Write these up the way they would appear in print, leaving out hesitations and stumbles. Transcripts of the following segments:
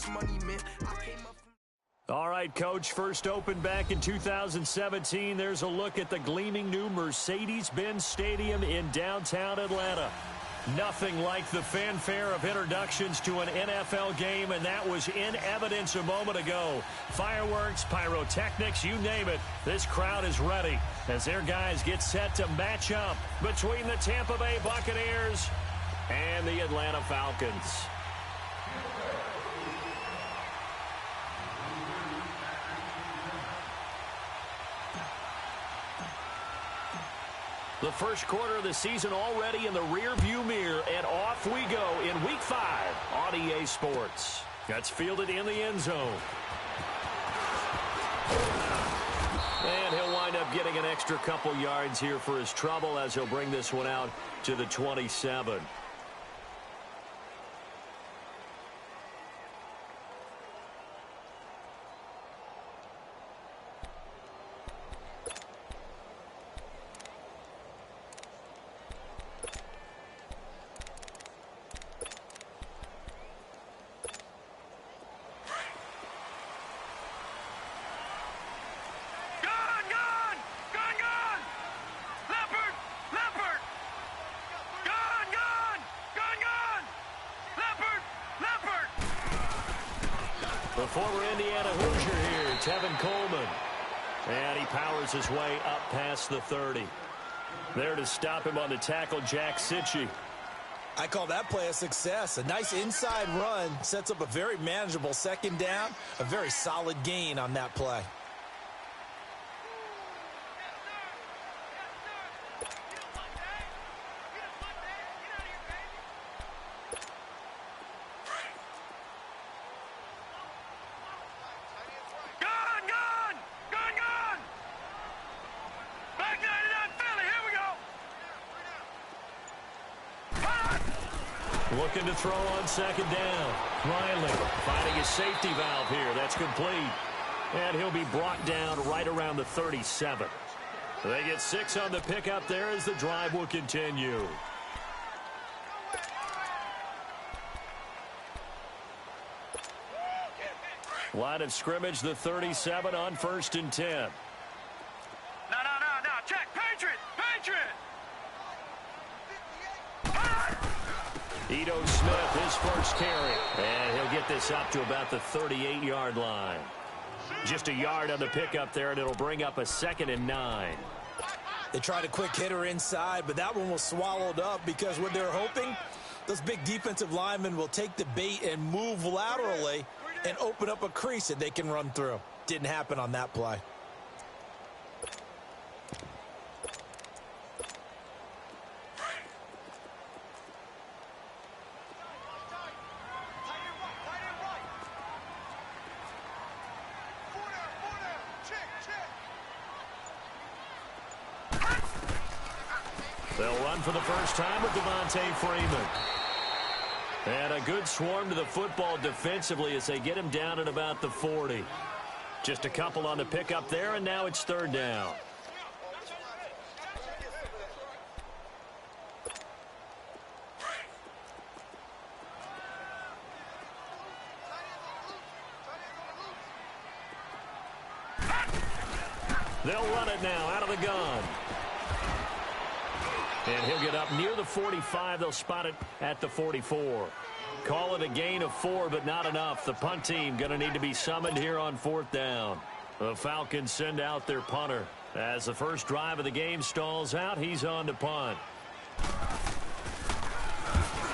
much money meant. I came up from... All right, Coach, first opened back in 2017. There's a look at the gleaming new Mercedes-Benz Stadium in downtown Atlanta. Nothing like the fanfare of introductions to an NFL game, and that was in evidence a moment ago. Fireworks, pyrotechnics, you name it. This crowd is ready as their guys get set to match up between the Tampa Bay Buccaneers and the Atlanta Falcons. The first quarter of the season already in the rear-view mirror, and off we go in Week 5 on EA Sports. That's fielded in the end zone. And he'll wind up getting an extra couple yards here for his trouble as he'll bring this one out to the 27. The former Indiana Hoosier here, Tevin Coleman. And he powers his way up past the 30. There to stop him on the tackle, Jack Sitchie. I call that play a success. A nice inside run sets up a very manageable second down. A very solid gain on that play. Looking to throw on second down. Riley finding his safety valve here. That's complete. And he'll be brought down right around the 37. They get 6 on the pickup there as the drive will continue. Line of scrimmage, the 37 on 1st and 10. No. Check. Patriot. Ito Smith, his first carry. And he'll get this up to about the 38-yard line. Just a yard on the pickup there, and it'll bring up a 2nd and 9. They tried a quick hitter inside, but that one was swallowed up because what they're hoping, those big defensive linemen will take the bait and move laterally and open up a crease that they can run through. Didn't happen on that play. They'll run for the first time with Devontae Freeman. And a good swarm to the football defensively as they get him down at about the 40. Just a couple on the pickup there, and now it's 3rd down. They'll run it now out of the gun. And he'll get up near the 45. They'll spot it at the 44. Call it a gain of 4, but not enough. The punt team going to need to be summoned here on 4th down. The Falcons send out their punter. As the first drive of the game stalls out, he's on to punt.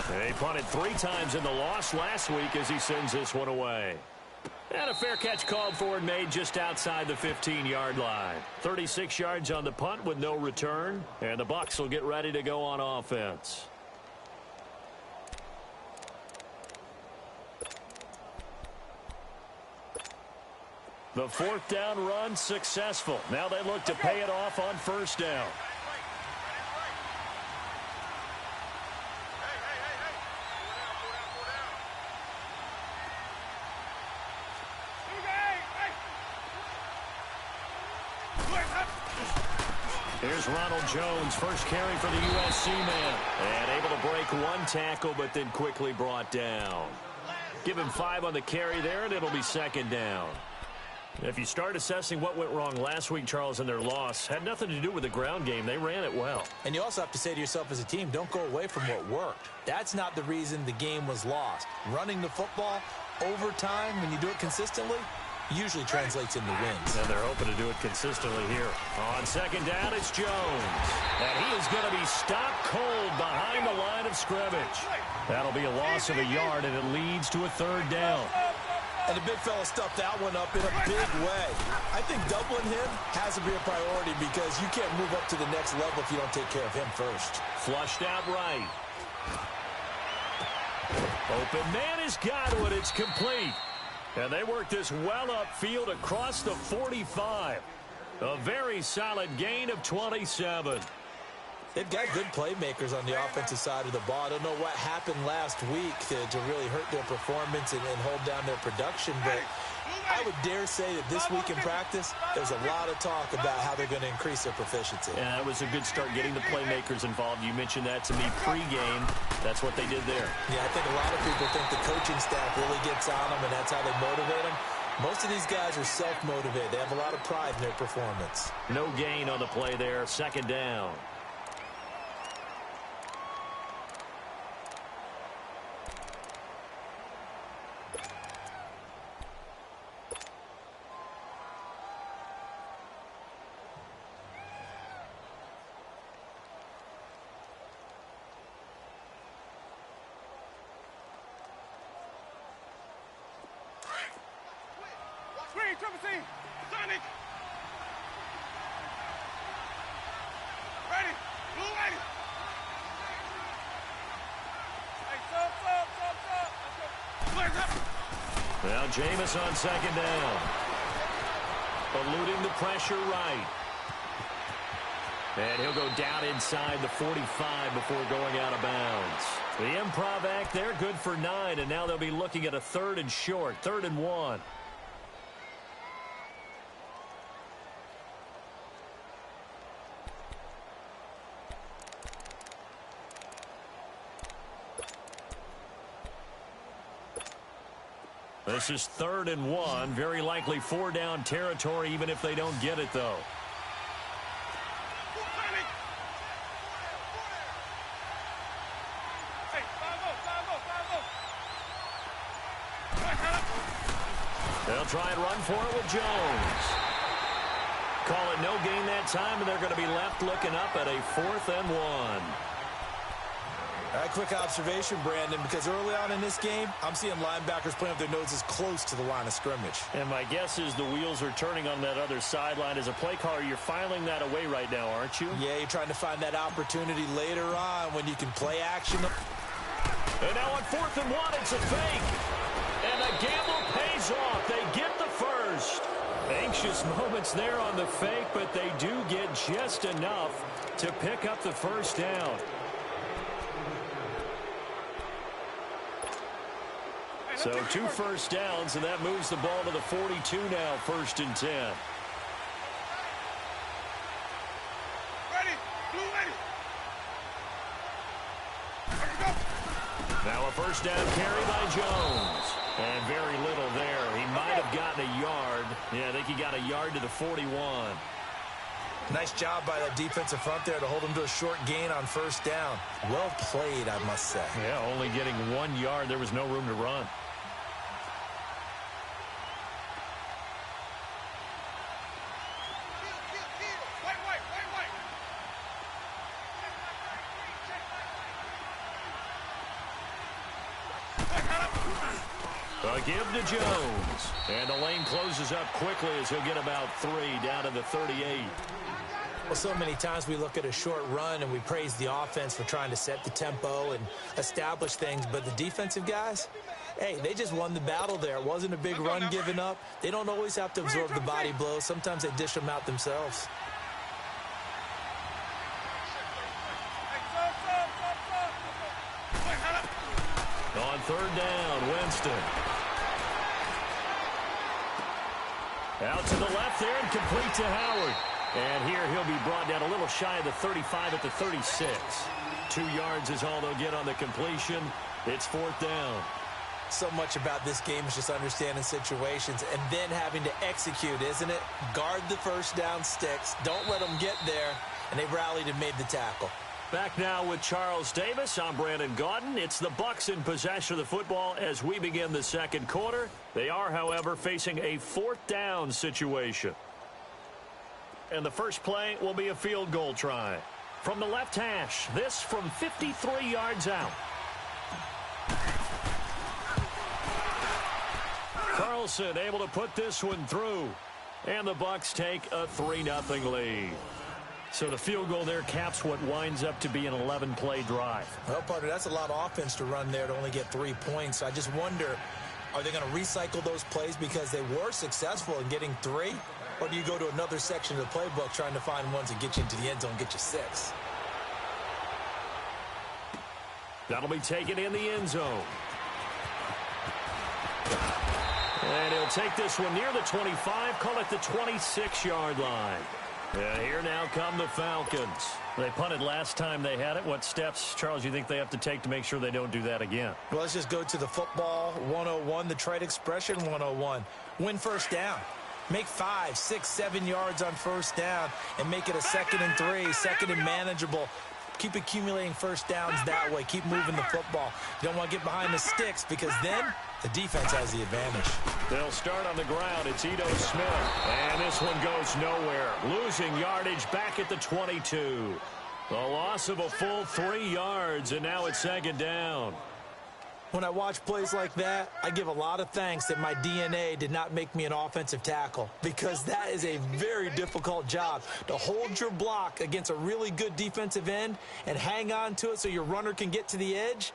They punted 3 times in the loss last week as he sends this one away. And a fair catch called for and made just outside the 15-yard line. 36 yards on the punt with no return. And the Bucs will get ready to go on offense. The 4th down run successful. Now they look to pay it off on 1st down. Here's Ronald Jones, first carry for the USC man. And able to break 1 tackle, but then quickly brought down. Give him 5 on the carry there, and it'll be second down. If you start assessing what went wrong last week, Charles, in their loss, had nothing to do with the ground game. They ran it well. And you also have to say to yourself as a team, don't go away from what worked. That's not the reason the game was lost. Running the football over time, when you do it consistently, usually translates into wins. And they're hoping to do it consistently here. On second down, it's Jones. And he is going to be stopped cold behind the line of scrimmage. That'll be a loss of a yard, and it leads to a third down. And the big fella stuffed that one up in a big way. I think doubling him has to be a priority because you can't move up to the next level if you don't take care of him first. Flushed out right. Open man has got it. It's complete. And they work this well upfield across the 45. A very solid gain of 27. They've got good playmakers on the offensive side of the ball. I don't know what happened last week to really hurt their performance and hold down their production, but I would dare say that this week in practice, there's a lot of talk about how they're going to increase their proficiency. Yeah, that was a good start getting the playmakers involved. You mentioned that to me pregame. That's what they did there. Yeah, I think a lot of people think the coaching staff really gets on them, and that's how they motivate them. Most of these guys are self-motivated. They have a lot of pride in their performance. No gain on the play there. Second down. Sonic! Ready! Blue ready! Hey, stop! Flags up! Well, Jameis on second down. Eluding the pressure right. And he'll go down inside the 45 before going out of bounds. The improv act there, good for 9, and now they'll be looking at a 3rd and short, 3rd and 1. This is 3rd and 1. Very likely 4-down territory, even if they don't get it, though. They'll try and run for it with Jones. Call it no gain that time, and they're going to be left looking up at a 4th and 1. All right, quick observation, Brandon, because early on in this game, I'm seeing linebackers playing with their noses close to the line of scrimmage. And my guess is the wheels are turning on that other sideline. As a play caller, you're filing that away right now, aren't you? Yeah, you're trying to find that opportunity later on when you can play action. And now on 4th and 1, it's a fake. And the gamble pays off. They get the first. Anxious moments there on the fake, but they do get just enough to pick up the first down. So 2 first downs, and that moves the ball to the 42 now, 1st and 10. Ready, blue ready. Now a 1st down carry by Jones. And very little there. He might have gotten a yard. Yeah, I think he got a yard to the 41. Nice job by that defensive front there to hold him to a short gain on 1st down. Well played, I must say. Yeah, only getting 1 yard. There was no room to run. A give to Jones. And the lane closes up quickly as he'll get about 3 down to the 38. Well, so many times we look at a short run and we praise the offense for trying to set the tempo and establish things, but the defensive guys, hey, they just won the battle there. It wasn't a big run given up. They don't always have to absorb the body blows. Sometimes they dish them out themselves. On 3rd down, Winston. Out to the left there and complete to Howard. And here he'll be brought down a little shy of the 35 at the 36. 2 yards is all they'll get on the completion. It's 4th down. So much about this game is just understanding situations and then having to execute, isn't it? Guard the first down sticks. Don't let them get there. And they rallied and made the tackle. Back now with Charles Davis. I'm Brandon Gaudin. It's the Bucs in possession of the football as we begin the second quarter. They are, however, facing a fourth down situation. And the first play will be a field goal try. From the left hash, this from 53 yards out. Carlson able to put this one through. And the Bucs take a 3-0 lead. So the field goal there caps what winds up to be an 11-play drive. Well, partner, that's a lot of offense to run there to only get 3 points. So I just wonder, are they going to recycle those plays because they were successful in getting 3? Or do you go to another section of the playbook trying to find ones that get you into the end zone and get you 6? That'll be taken in the end zone. And he'll take this one near the 25, call it the 26-yard line. And here now come the Falcons. They punted last time they had it. What steps, Charles, you think they have to take to make sure they don't do that again? Well, let's just go to the football 101, the trade expression 101. Win first down. Make 5, 6, 7 yards on first down and make it a 2nd and 3, 2nd and manageable. Keep accumulating first downs that way. Keep moving the football. You don't want to get behind the sticks because then the defense has the advantage. They'll start on the ground. It's Ito Smith. And this one goes nowhere. Losing yardage back at the 22. The loss of a full 3 yards, and now it's 2nd down. When I watch plays like that, I give a lot of thanks that my DNA did not make me an offensive tackle because that is a very difficult job to hold your block against a really good defensive end and hang on to it so your runner can get to the edge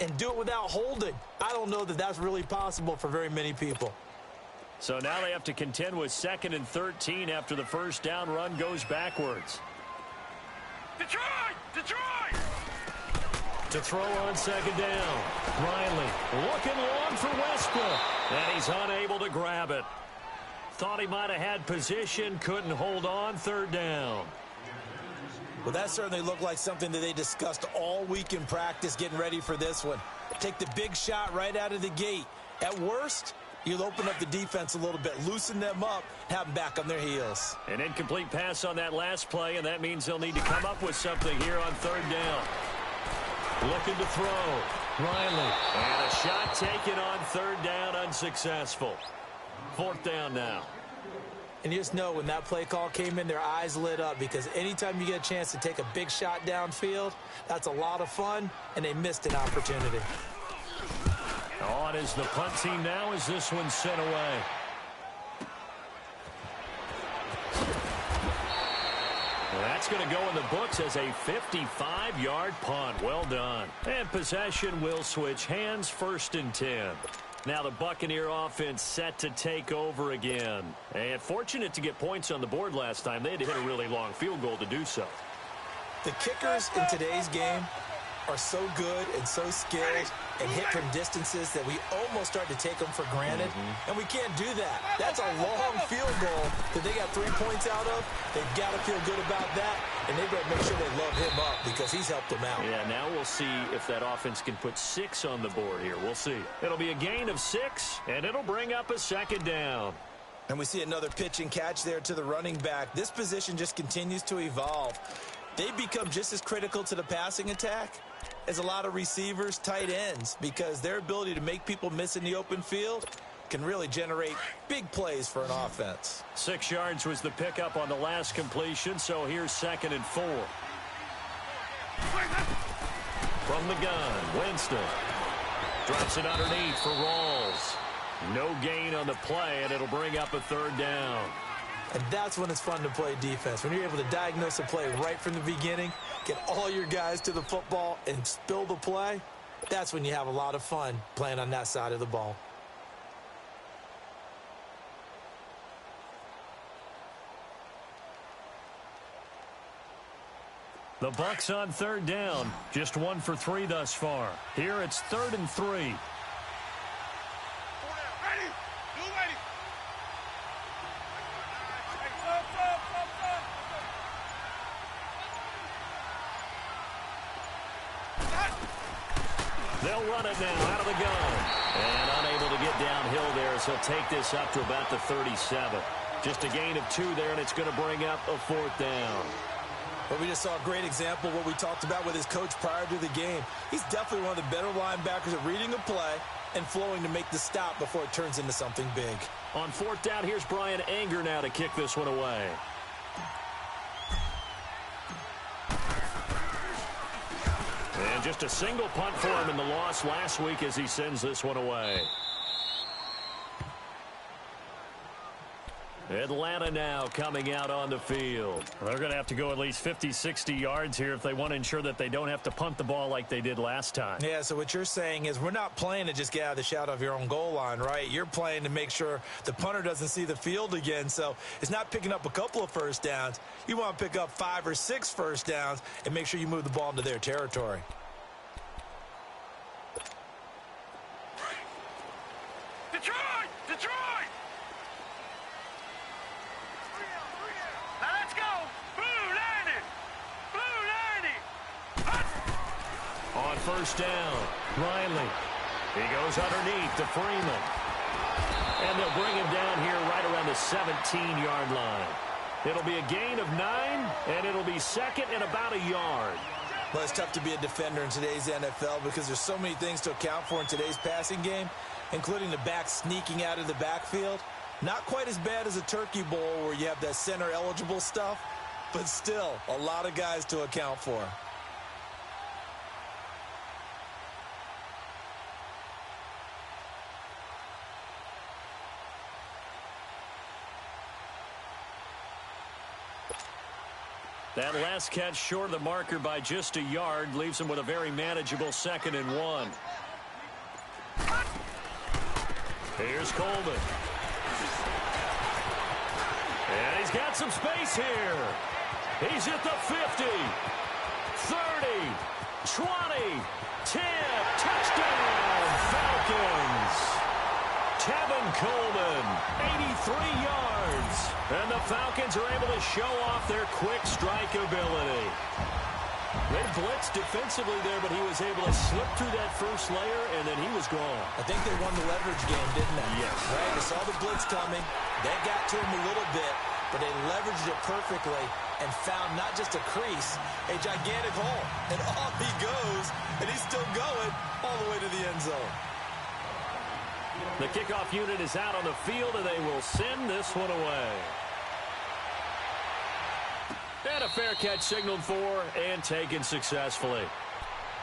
and do it without holding. I don't know that that's really possible for very many people. So now they have to contend with 2nd and 13 after the first down run goes backwards. Detroit! Detroit! To throw on 2nd down. Riley looking long for Westbrook. And he's unable to grab it. Thought he might have had position, couldn't hold on. 3rd down. Well, that certainly looked like something that they discussed all week in practice getting ready for this one. Take the big shot right out of the gate. At worst, you'll open up the defense a little bit, loosen them up, have them back on their heels. An incomplete pass on that last play, and that means they'll need to come up with something here on 3rd down. Looking to throw. Riley. And a shot taken on 3rd down, unsuccessful. 4th down now. And you just know when that play call came in, their eyes lit up because anytime you get a chance to take a big shot downfield, that's a lot of fun, and they missed an opportunity. On is the punt team now as this one's sent away. That's going to go in the books as a 55-yard punt. Well done. And possession will switch hands, 1st and 10. Now the Buccaneer offense set to take over again. And fortunate to get points on the board last time. They had to hit a really long field goal to do so. The kickers in today's game are so good and so skilled and hit from distances that we almost start to take them for granted. And we can't do that. That's a long field goal that they got 3 points out of. They've got to feel good about that, and they've got to make sure they love him up because he's helped them out. Yeah, now we'll see if that offense can put 6 on the board here. We'll see. It'll be a gain of 6, and it'll bring up a 2nd down. And we see another pitch and catch there to the running back. This position just continues to evolve. They become just as critical to the passing attack as a lot of receivers, tight ends, because their ability to make people miss in the open field can really generate big plays for an offense. 6 yards was the pickup on the last completion, so here's 2nd and 4. From the gun, Winston. Drops it underneath for Rawls. No gain on the play, and it'll bring up a 3rd down. And that's when it's fun to play defense. When you're able to diagnose a play right from the beginning, get all your guys to the football and spill the play, that's when you have a lot of fun playing on that side of the ball. The Bucs on 3rd down. Just 1 for 3 thus far. Here it's 3rd and 3. They'll run it now out of the gun. And unable to get downhill there, so he'll take this up to about the 37. Just a gain of 2 there, and it's going to bring up a 4th down. But we just saw a great example of what we talked about with his coach prior to the game. He's definitely one of the better linebackers at reading a play and flowing to make the stop before it turns into something big. On 4th down, here's Brian Anger now to kick this one away. And just a single punt for him in the loss last week as he sends this one away. Atlanta now coming out on the field. They're going to have to go at least 50, 60 yards here if they want to ensure that they don't have to punt the ball like they did last time. Yeah, so what you're saying is we're not playing to just get out of the shadow of your own goal line, right? You're playing to make sure the punter doesn't see the field again. So it's not picking up a couple of first downs. You want to pick up 5 or 6 first downs and make sure you move the ball into their territory. Detroit! Detroit! Now let's go! Blue landing! Blue landing! On 1st down, Riley. He goes underneath to Freeman. And they'll bring him down here right around the 17-yard line. It'll be a gain of 9, and it'll be 2nd and about a yard. Well, it's tough to be a defender in today's NFL because there's so many things to account for in today's passing game, including the back sneaking out of the backfield. Not quite as bad as a turkey bowl where you have that center-eligible stuff, but still a lot of guys to account for. That last catch short of the marker by just a yard leaves him with a very manageable 2nd and 1. Here's Coleman. And he's got some space here. He's at the 50, 30, 20, 10, touchdown, Falcons. Tevin Coleman, 83 yards. And the Falcons are able to show off their quick strike ability. They blitzed defensively there, but he was able to slip through that first layer, and then he was gone. I think they won the leverage game, didn't they? Yes. Right? They saw the blitz coming. That got to him a little bit, but they leveraged it perfectly and found not just a crease, a gigantic hole. And off he goes, and he's still going all the way to the end zone. The kickoff unit is out on the field, and they will send this one away. And a fair catch signaled for and taken successfully.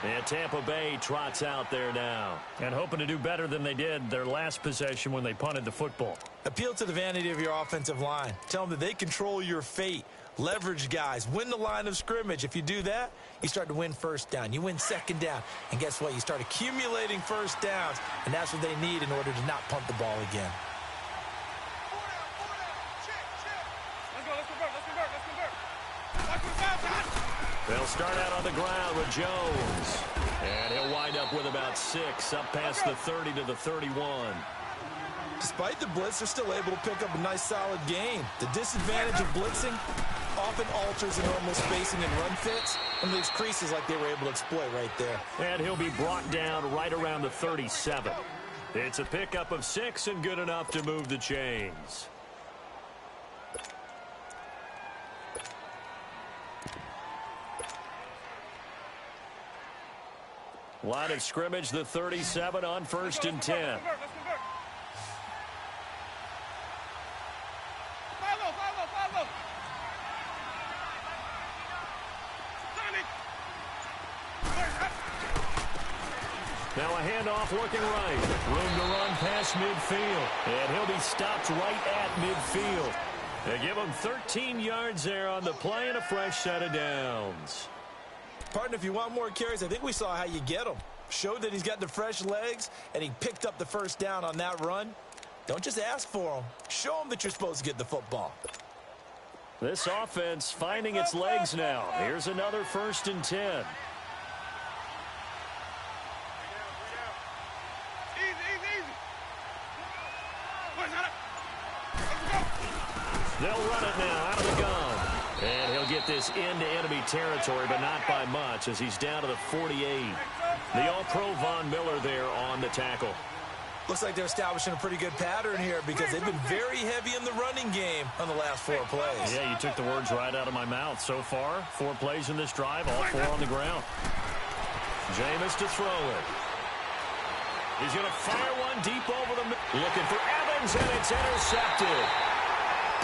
And Tampa Bay trots out there now. And hoping to do better than they did their last possession when they punted the football. Appeal to the vanity of your offensive line. Tell them that they control your fate. Leverage guys. Win the line of scrimmage. If you do that, you start to win 1st down. You win 2nd down. And guess what? You start accumulating first downs. And that's what they need in order to not punt the ball again. They'll start out on the ground with Jones. And he'll wind up with about 6, up past the 30 to the 31. Despite the blitz, they're still able to pick up a nice solid gain. The disadvantage of blitzing often alters the normal spacing and run fits and leaves creases like they were able to exploit right there. And he'll be brought down right around the 37. It's a pickup of 6 and good enough to move the chains. Line of scrimmage, the 37 on 1st and 10. Now a handoff looking right. Room to run past midfield. And he'll be stopped right at midfield. They give him 13 yards there on the play and a fresh set of downs. Partner, if you want more carries, I think we saw how you get him. Showed that he's got the fresh legs, and he picked up the 1st down on that run. Don't just ask for him. Show him that you're supposed to get the football. This offense finding its legs now. Here's another 1st and 10. They'll run it now out of the gun. And he'll get this into enemy territory, but not by much as he's down to the 48. The All-Pro Von Miller there on the tackle. Looks like they're establishing a pretty good pattern here because they've been very heavy in the running game on the last 4 plays. Yeah, you took the words right out of my mouth. So far, 4 plays in this drive, all 4 on the ground. Jameis to throw it. He's going to fire one deep over the middle. Looking for Evans, and it's intercepted.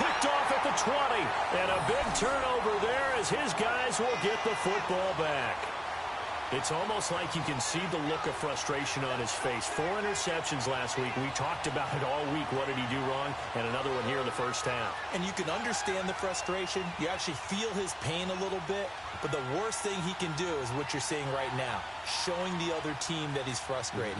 Picked off at the 20. And a big turnover there as his guys will get the football back. It's almost like you can see the look of frustration on his face. 4 interceptions last week. We talked about it all week. What did he do wrong? And another one here in the first half. And you can understand the frustration. You actually feel his pain a little bit. But the worst thing he can do is what you're seeing right now, showing the other team that he's frustrated.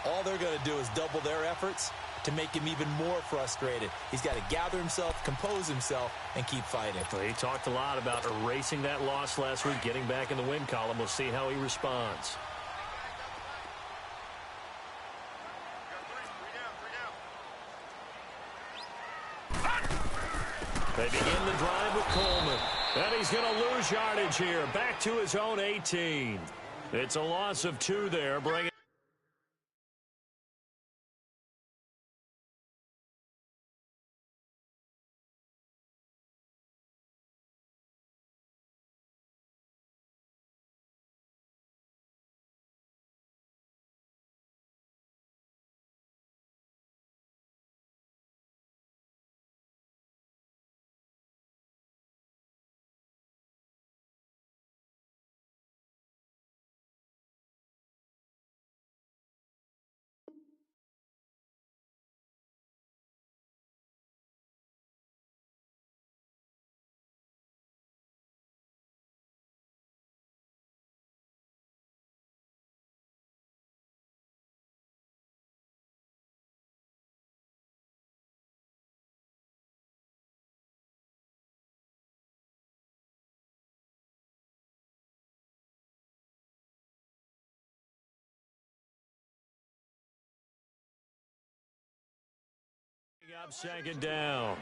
All they're going to do is double their efforts to make him even more frustrated. He's got to gather himself, compose himself, and keep fighting. Well, he talked a lot about erasing that loss last week, getting back in the win column. We'll see how he responds. They begin the drive with Coleman. And he's going to lose yardage here. Back to his own 18. It's a loss of 2 there, bringing up 2nd down.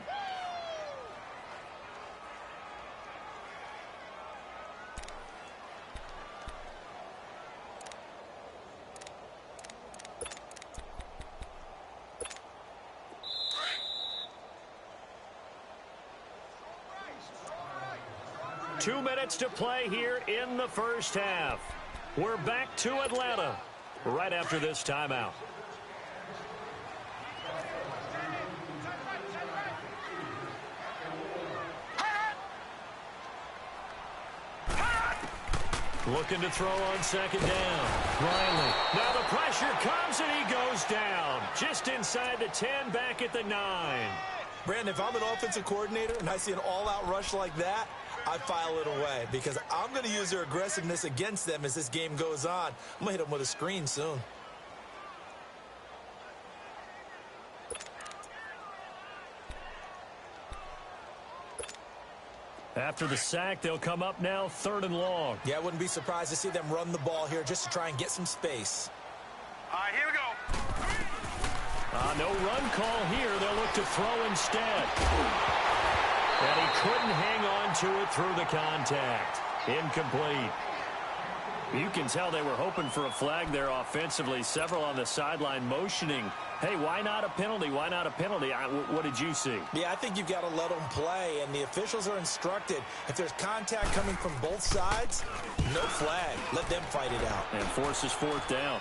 Two minutes to play here in the first half. We're back to Atlanta right after this timeout. Looking to throw on 2nd down. Riley. Now the pressure comes and he goes down. Just inside the 10, back at the 9. Brandon, if I'm an offensive coordinator and I see an all-out rush like that, I file it away because I'm going to use their aggressiveness against them as this game goes on. I'm going to hit them with a screen soon. After the sack, they'll come up now 3rd and long. Yeah, I wouldn't be surprised to see them run the ball here just to try and get some space. All right, here we go. No run call here. They'll look to throw instead. And he couldn't hang on to it through the contact. Incomplete. You can tell they were hoping for a flag there offensively. Several on the sideline motioning. Hey, why not a penalty? Why not a penalty? What did you see? Yeah, I think you've got to let them play, and the officials are instructed. If there's contact coming from both sides, no flag. Let them fight it out. And forces 4th down.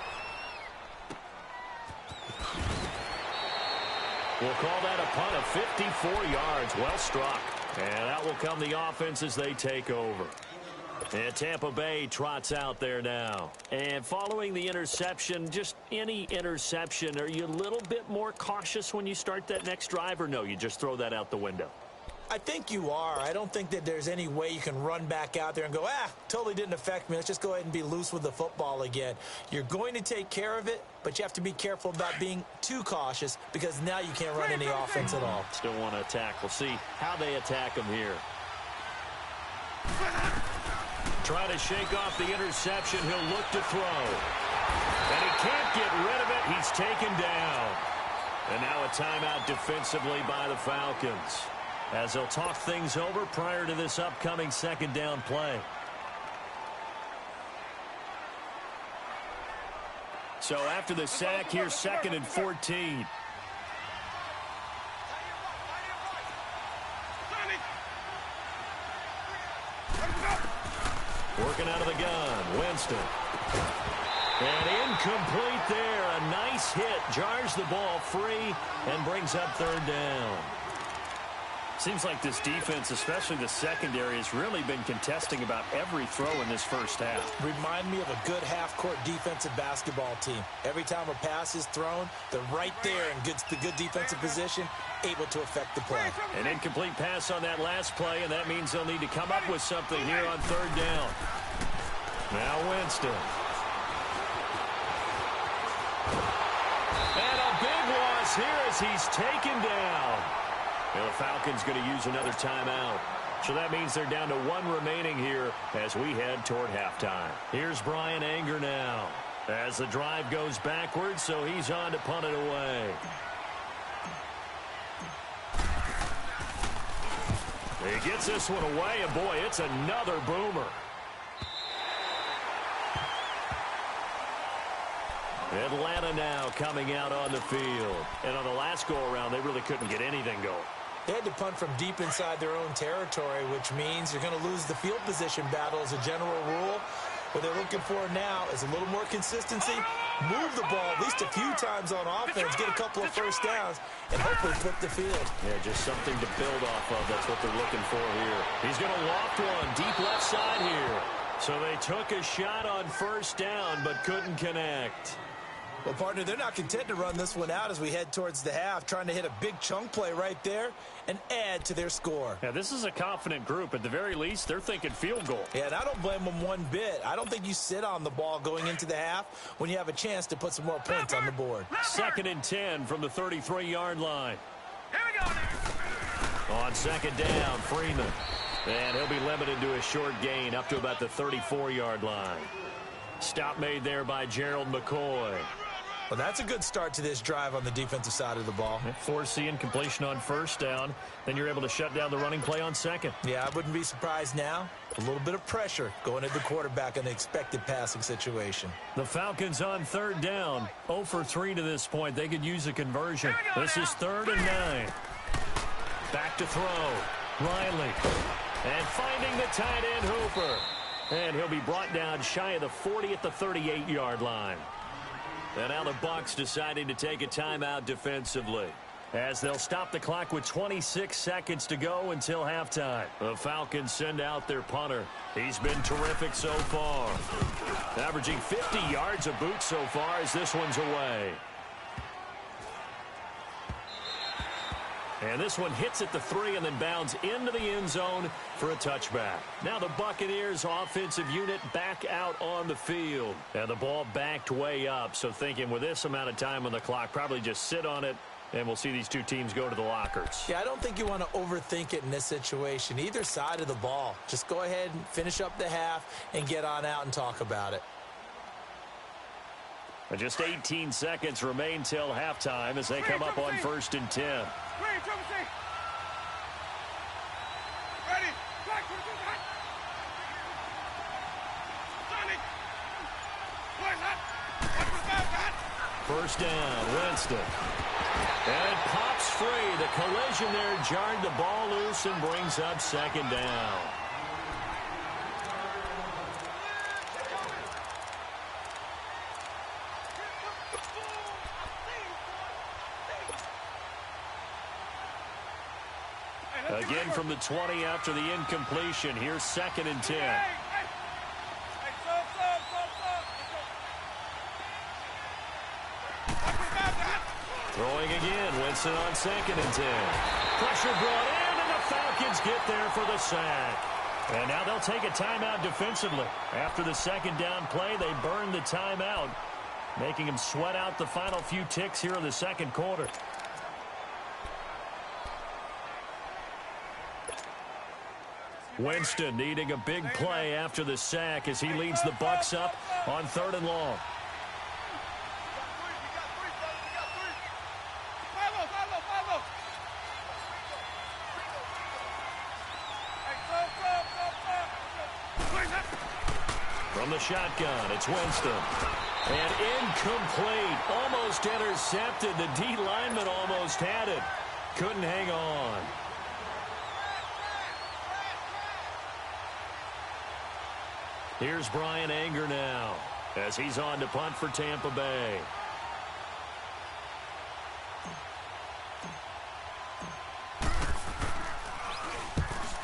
We'll call that a punt of 54 yards. Well struck. And out will come the offense as they take over. And Tampa Bay trots out there now. And following the interception, just any interception, are you a little bit more cautious when you start that next drive, or no, you just throw that out the window? I think you are. I don't think that there's any way you can run back out there and go, totally didn't affect me. Let's just go ahead and be loose with the football again. You're going to take care of it, but you have to be careful about being too cautious because now you can't run any offense at all. Still want to attack. We'll see how they attack him here. Trying to shake off the interception. He'll look to throw. And he can't get rid of it. He's taken down. And now a timeout defensively by the Falcons, as they'll talk things over prior to this upcoming 2nd down play. So after the sack, here's 2nd and 14. Working out of the gun, Winston. And incomplete there. A nice hit. Jars the ball free and brings up 3rd down. Seems like this defense, especially the secondary, has really been contesting about every throw in this first half. Remind me of a good half-court defensive basketball team. Every time a pass is thrown, they're right there in good defensive position, able to affect the play. An incomplete pass on that last play, and that means they'll need to come up with something here on 3rd down. Now Winston. And a big loss here as he's taken down. And the Falcons going to use another timeout. So that means they're down to 1 remaining here as we head toward halftime. Here's Brian Anger now as the drive goes backwards, so he's on to punt it away. He gets this one away, and boy, it's another boomer. Atlanta now coming out on the field. And on the last go-around, they really couldn't get anything going. They had to punt from deep inside their own territory, which means you're going to lose the field position battle as a general rule. What they're looking for now is a little more consistency, move the ball at least a few times on offense, get a couple of first downs, and hopefully flip the field. Yeah, just something to build off of. That's what they're looking for here. He's going to loft one deep left side here. So they took a shot on 1st down but couldn't connect. Well, partner, they're not content to run this one out as we head towards the half, trying to hit a big chunk play right there and add to their score. Yeah, this is a confident group. At the very least, they're thinking field goal. Yeah, and I don't blame them one bit. I don't think you sit on the ball going into the half when you have a chance to put some more points on the board. 2nd and 10 from the 33-yard line. Here we go now. On 2nd down, Freeman. And he'll be limited to a short gain up to about the 34-yard line. Stop made there by Gerald McCoy. Well, that's a good start to this drive on the defensive side of the ball. Force the incompletion on 1st down. Then you're able to shut down the running play on 2nd. Yeah, I wouldn't be surprised now. A little bit of pressure going at the quarterback in the expected passing situation. The Falcons on 3rd down. 0 for 3 to this point. They could use a conversion. This is 3rd and 9. Back to throw. Riley. And finding the tight end Hooper. And he'll be brought down shy of the 40 at the 38-yard line. And now the Bucs deciding to take a timeout defensively as they'll stop the clock with 26 seconds to go until halftime. The Falcons send out their punter. He's been terrific so far, averaging 50 yards a boot so far as this one's away. And this one hits at the 3 and then bounds into the end zone for a touchback. Now the Buccaneers offensive unit back out on the field. And the ball backed way up. So thinking with this amount of time on the clock, probably just sit on it, and we'll see these two teams go to the lockers. Yeah, I don't think you want to overthink it in this situation. Either side of the ball. Just go ahead and finish up the half and get on out and talk about it. And just 18 seconds remain till halftime as they come up on 1st and 10. Ready, Triple C. Ready. Black, hot. Johnny. Boys hot. Watch the back, hot. 1st down, Winston. And it pops free. The collision there jarred the ball loose and brings up 2nd down. Again from the 20 after the incompletion. Here's 2nd and 10. Throwing again. Winston on 2nd and 10. Pressure brought in, and the Falcons get there for the sack. And now they'll take a timeout defensively. After the 2nd down play, they burn the timeout, making them sweat out the final few ticks here in the 2nd quarter. Winston needing a big play after the sack as he leads the Bucs up on 3rd and long. From the shotgun, it's Winston. And incomplete. Almost intercepted. The D lineman almost had it. Couldn't hang on. Here's Brian Anger now as he's on to punt for Tampa Bay.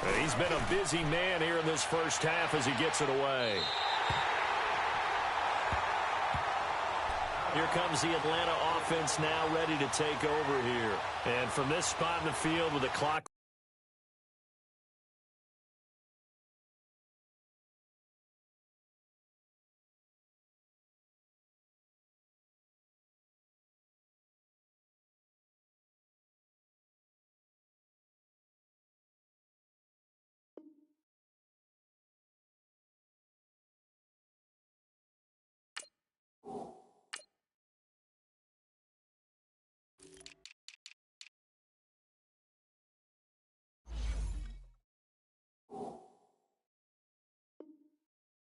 And he's been a busy man here in this first half as he gets it away. Here comes the Atlanta offense now ready to take over here. And from this spot in the field with the clock.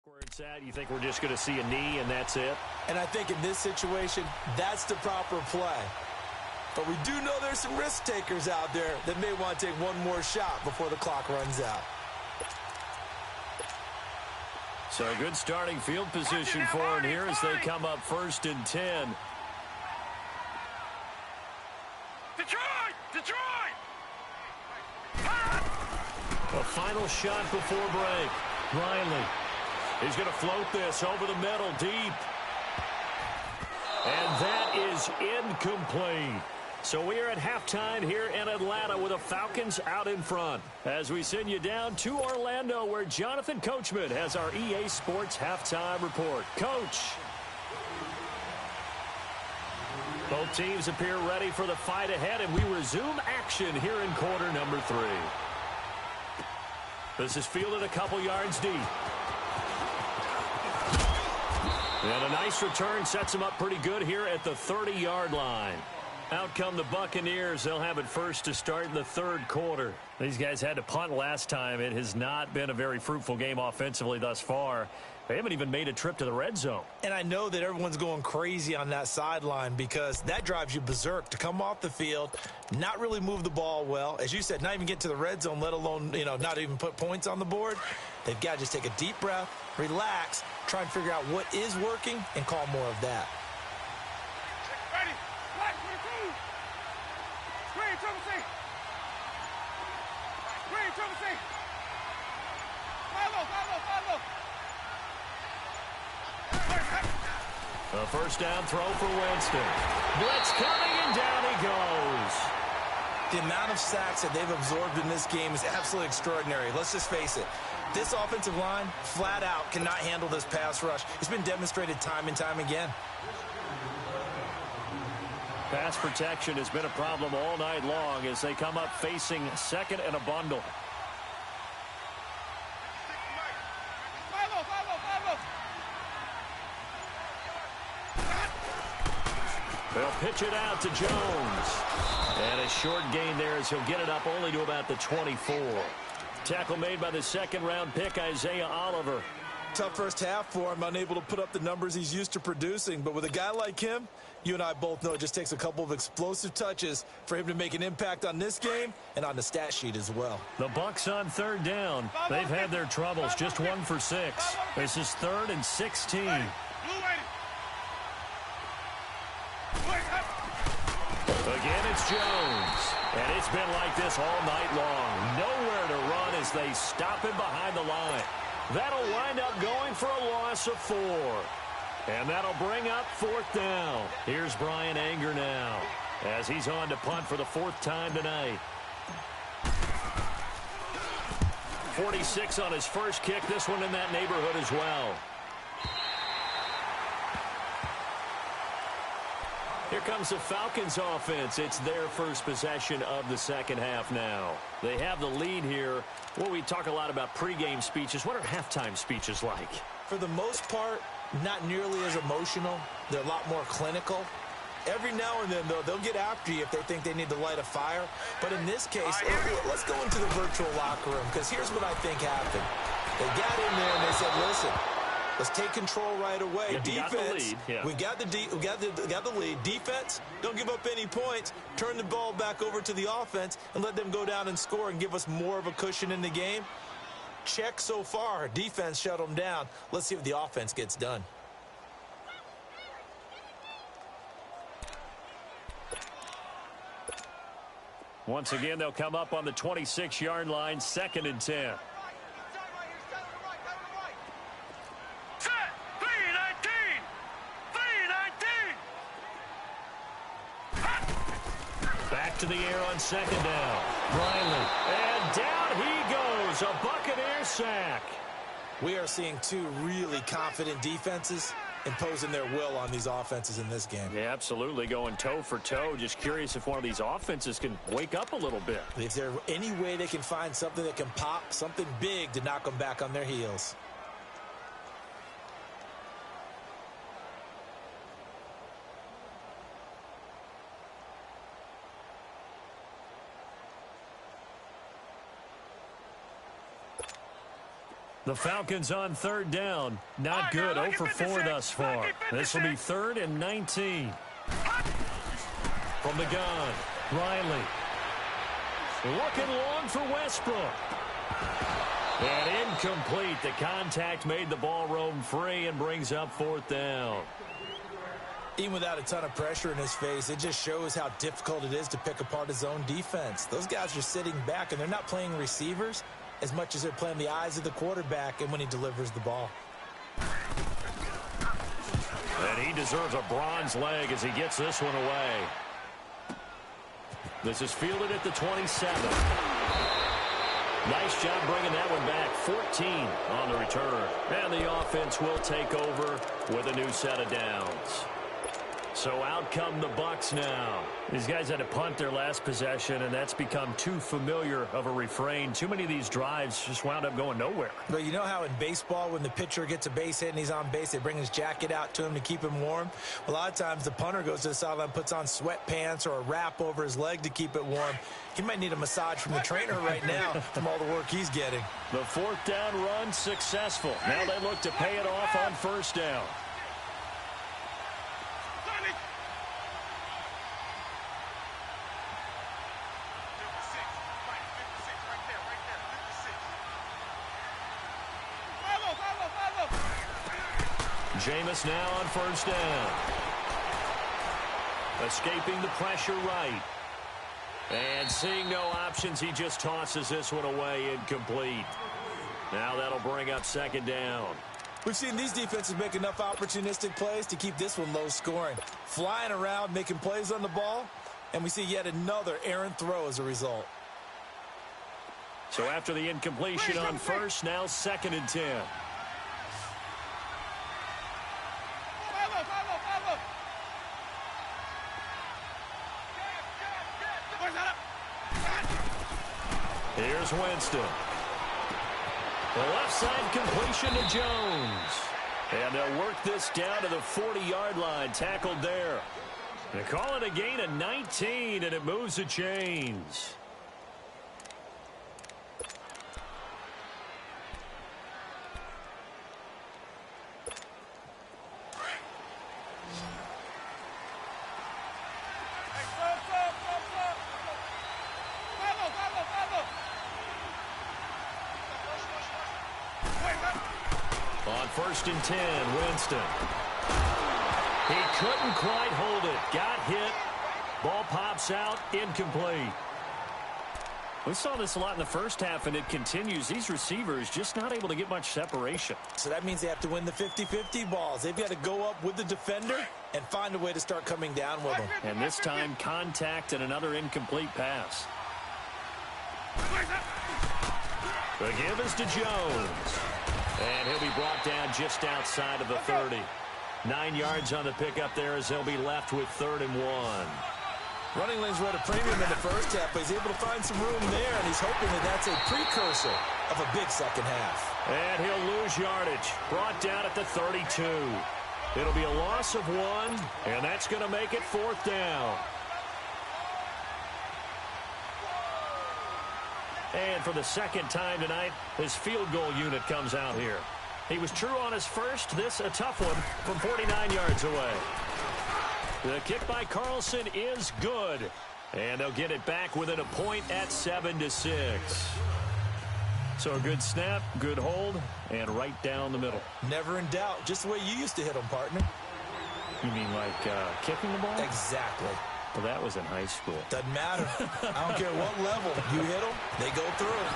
Where it's at, you think we're just going to see a knee and that's it? And I think in this situation, that's the proper play. But we do know there's some risk takers out there that may want to take one more shot before the clock runs out. So a good starting field position for them here as they come up 1st and 10. Detroit! A final shot before break. Riley. He's going to float this over the middle deep. And that is incomplete. So we are at halftime here in Atlanta with the Falcons out in front. As we send you down to Orlando where Jonathan Coachman has our EA Sports halftime report. Coach. Both teams appear ready for the fight ahead, and we resume action here in quarter number 3. This is fielded a couple yards deep. And a nice return sets him up pretty good here at the 30-yard line. Out come the Buccaneers. They'll have it first to start in the 3rd quarter. These guys had to punt last time. It has not been a very fruitful game offensively thus far. They haven't even made a trip to the red zone. And I know that everyone's going crazy on that sideline because that drives you berserk to come off the field, not really move the ball well. As you said, not even get to the red zone, let alone, not even put points on the board. They've got to just take a deep breath, relax, try and figure out what is working, and call more of that. Ready. Black 22. Screen, trouble C. Screen, trouble C. Follow. A first down throw for Winston. Blitz coming, and down he goes. The amount of sacks that they've absorbed in this game is absolutely extraordinary. Let's just face it. This offensive line, flat out, cannot handle this pass rush. It's been demonstrated time and time again. Pass protection has been a problem all night long as they come up facing 2nd and a bundle. They'll pitch it out to Jones. And a short gain there as he'll get it up only to about the 24. Tackle made by the 2nd-round pick, Isaiah Oliver. Tough first half for him, unable to put up the numbers he's used to producing. But with a guy like him, you and I both know it just takes a couple of explosive touches for him to make an impact on this game and on the stat sheet as well. The Bucs on 3rd down. They've had their troubles, just 1 for 6. This is 3rd and 16. Again, it's Jones. And it's been like this all night long. Nowhere to run as they stop him behind the line. That'll wind up going for a loss of 4. And that'll bring up 4th down. Here's Brian Anger now as he's on to punt for the 4th time tonight. 46 on his first kick. This one in that neighborhood as well. Here comes the Falcons offense. It's their first possession of the 2nd half now. They have the lead here. Well, we talk a lot about pregame speeches. What are halftime speeches like? For the most part, not nearly as emotional. They're a lot more clinical. Every now and then, though, they'll get after you if they think they need to light a fire. But in this case, let's go into the virtual locker room because here's what I think happened. They got in there and they said, listen, Let's take control right away. Yeah, Defense, got the lead. Yeah. we got the lead. Defense, don't give up any points. Turn the ball back over to the offense and let them go down and score and give us more of a cushion in the game. Check so far. Defense shut them down. Let's see if the offense gets done. Once again, they'll come up on the 26-yard line, 2nd and 10. Set. 319. 319. Back to the air on 2nd down. Riley. And down he goes. A Buccaneer sack. We are seeing two really confident defenses imposing their will on these offenses in this game. Yeah, absolutely, going toe for toe. Just curious if one of these offenses can wake up a little bit. If there's any way they can find something that can pop, something big to knock them back on their heels. The Falcons on 3rd down. Not good. 0 for 4 thus far. This will be 3rd and 19. From the gun, Riley. Looking long for Westbrook. And incomplete. The contact made the ball roam free and brings up 4th down. Even without a ton of pressure in his face, it just shows how difficult it is to pick apart his own defense. Those guys are sitting back, and they're not playing receivers as much as they're playing the eyes of the quarterback and when he delivers the ball. And he deserves a bronze leg as he gets this one away. This is fielded at the 27. Nice job bringing that one back. 14 on the return. And the offense will take over with a new set of downs. So out come the Bucs now. These guys had to punt their last possession, and that's become too familiar of a refrain. Too many of these drives just wound up going nowhere. But you know how in baseball, when the pitcher gets a base hit and he's on base, they bring his jacket out to him to keep him warm? A lot of times the punter goes to the sideline, puts on sweatpants or a wrap over his leg to keep it warm. He might need a massage from the trainer right now from all the work he's getting. The 4th down run successful. Now they look to pay it off on 1st down. Jameis now on 1st down. Escaping the pressure right. And seeing no options, he just tosses this one away, incomplete. Now that'll bring up 2nd down. We've seen these defenses make enough opportunistic plays to keep this one low scoring. Flying around, making plays on the ball, and we see yet another errant throw as a result. So after the incompletion on 1st, now 2nd and 10. Here's Winston. The left side completion to Jones. And they'll work this down to the 40-yard line. Tackled there. They call it a gain of 19, and it moves the chains. On 1st and 10, Winston. He couldn't quite hold it. Got hit. Ball pops out. Incomplete. We saw this a lot in the first half, and it continues. These receivers just not able to get much separation. So that means they have to win the 50-50 balls. They've got to go up with the defender and find a way to start coming down with them. And this time, contact and another incomplete pass. The give is to Jones. And he'll be brought down just outside of the 30. 9 yards on the pickup there as they'll be left with 3rd and 1. Running lanes were at a premium in the first half, but he's able to find some room there, and he's hoping that that's a precursor of a big second half. And he'll lose yardage. Brought down at the 32. It'll be a loss of 1, and that's going to make it 4th down. And for the second time tonight, his field goal unit comes out here. He was true on his first. This a tough one from 49 yards away. The kick by Carlson is good. And they'll get it back within a point at 7-6. So a good snap, good hold, and right down the middle. Never in doubt. Just the way you used to hit them, partner. You mean like kicking the ball? Exactly. Well, that was in high school. Doesn't matter. I don't care what level. You hit them, they go through.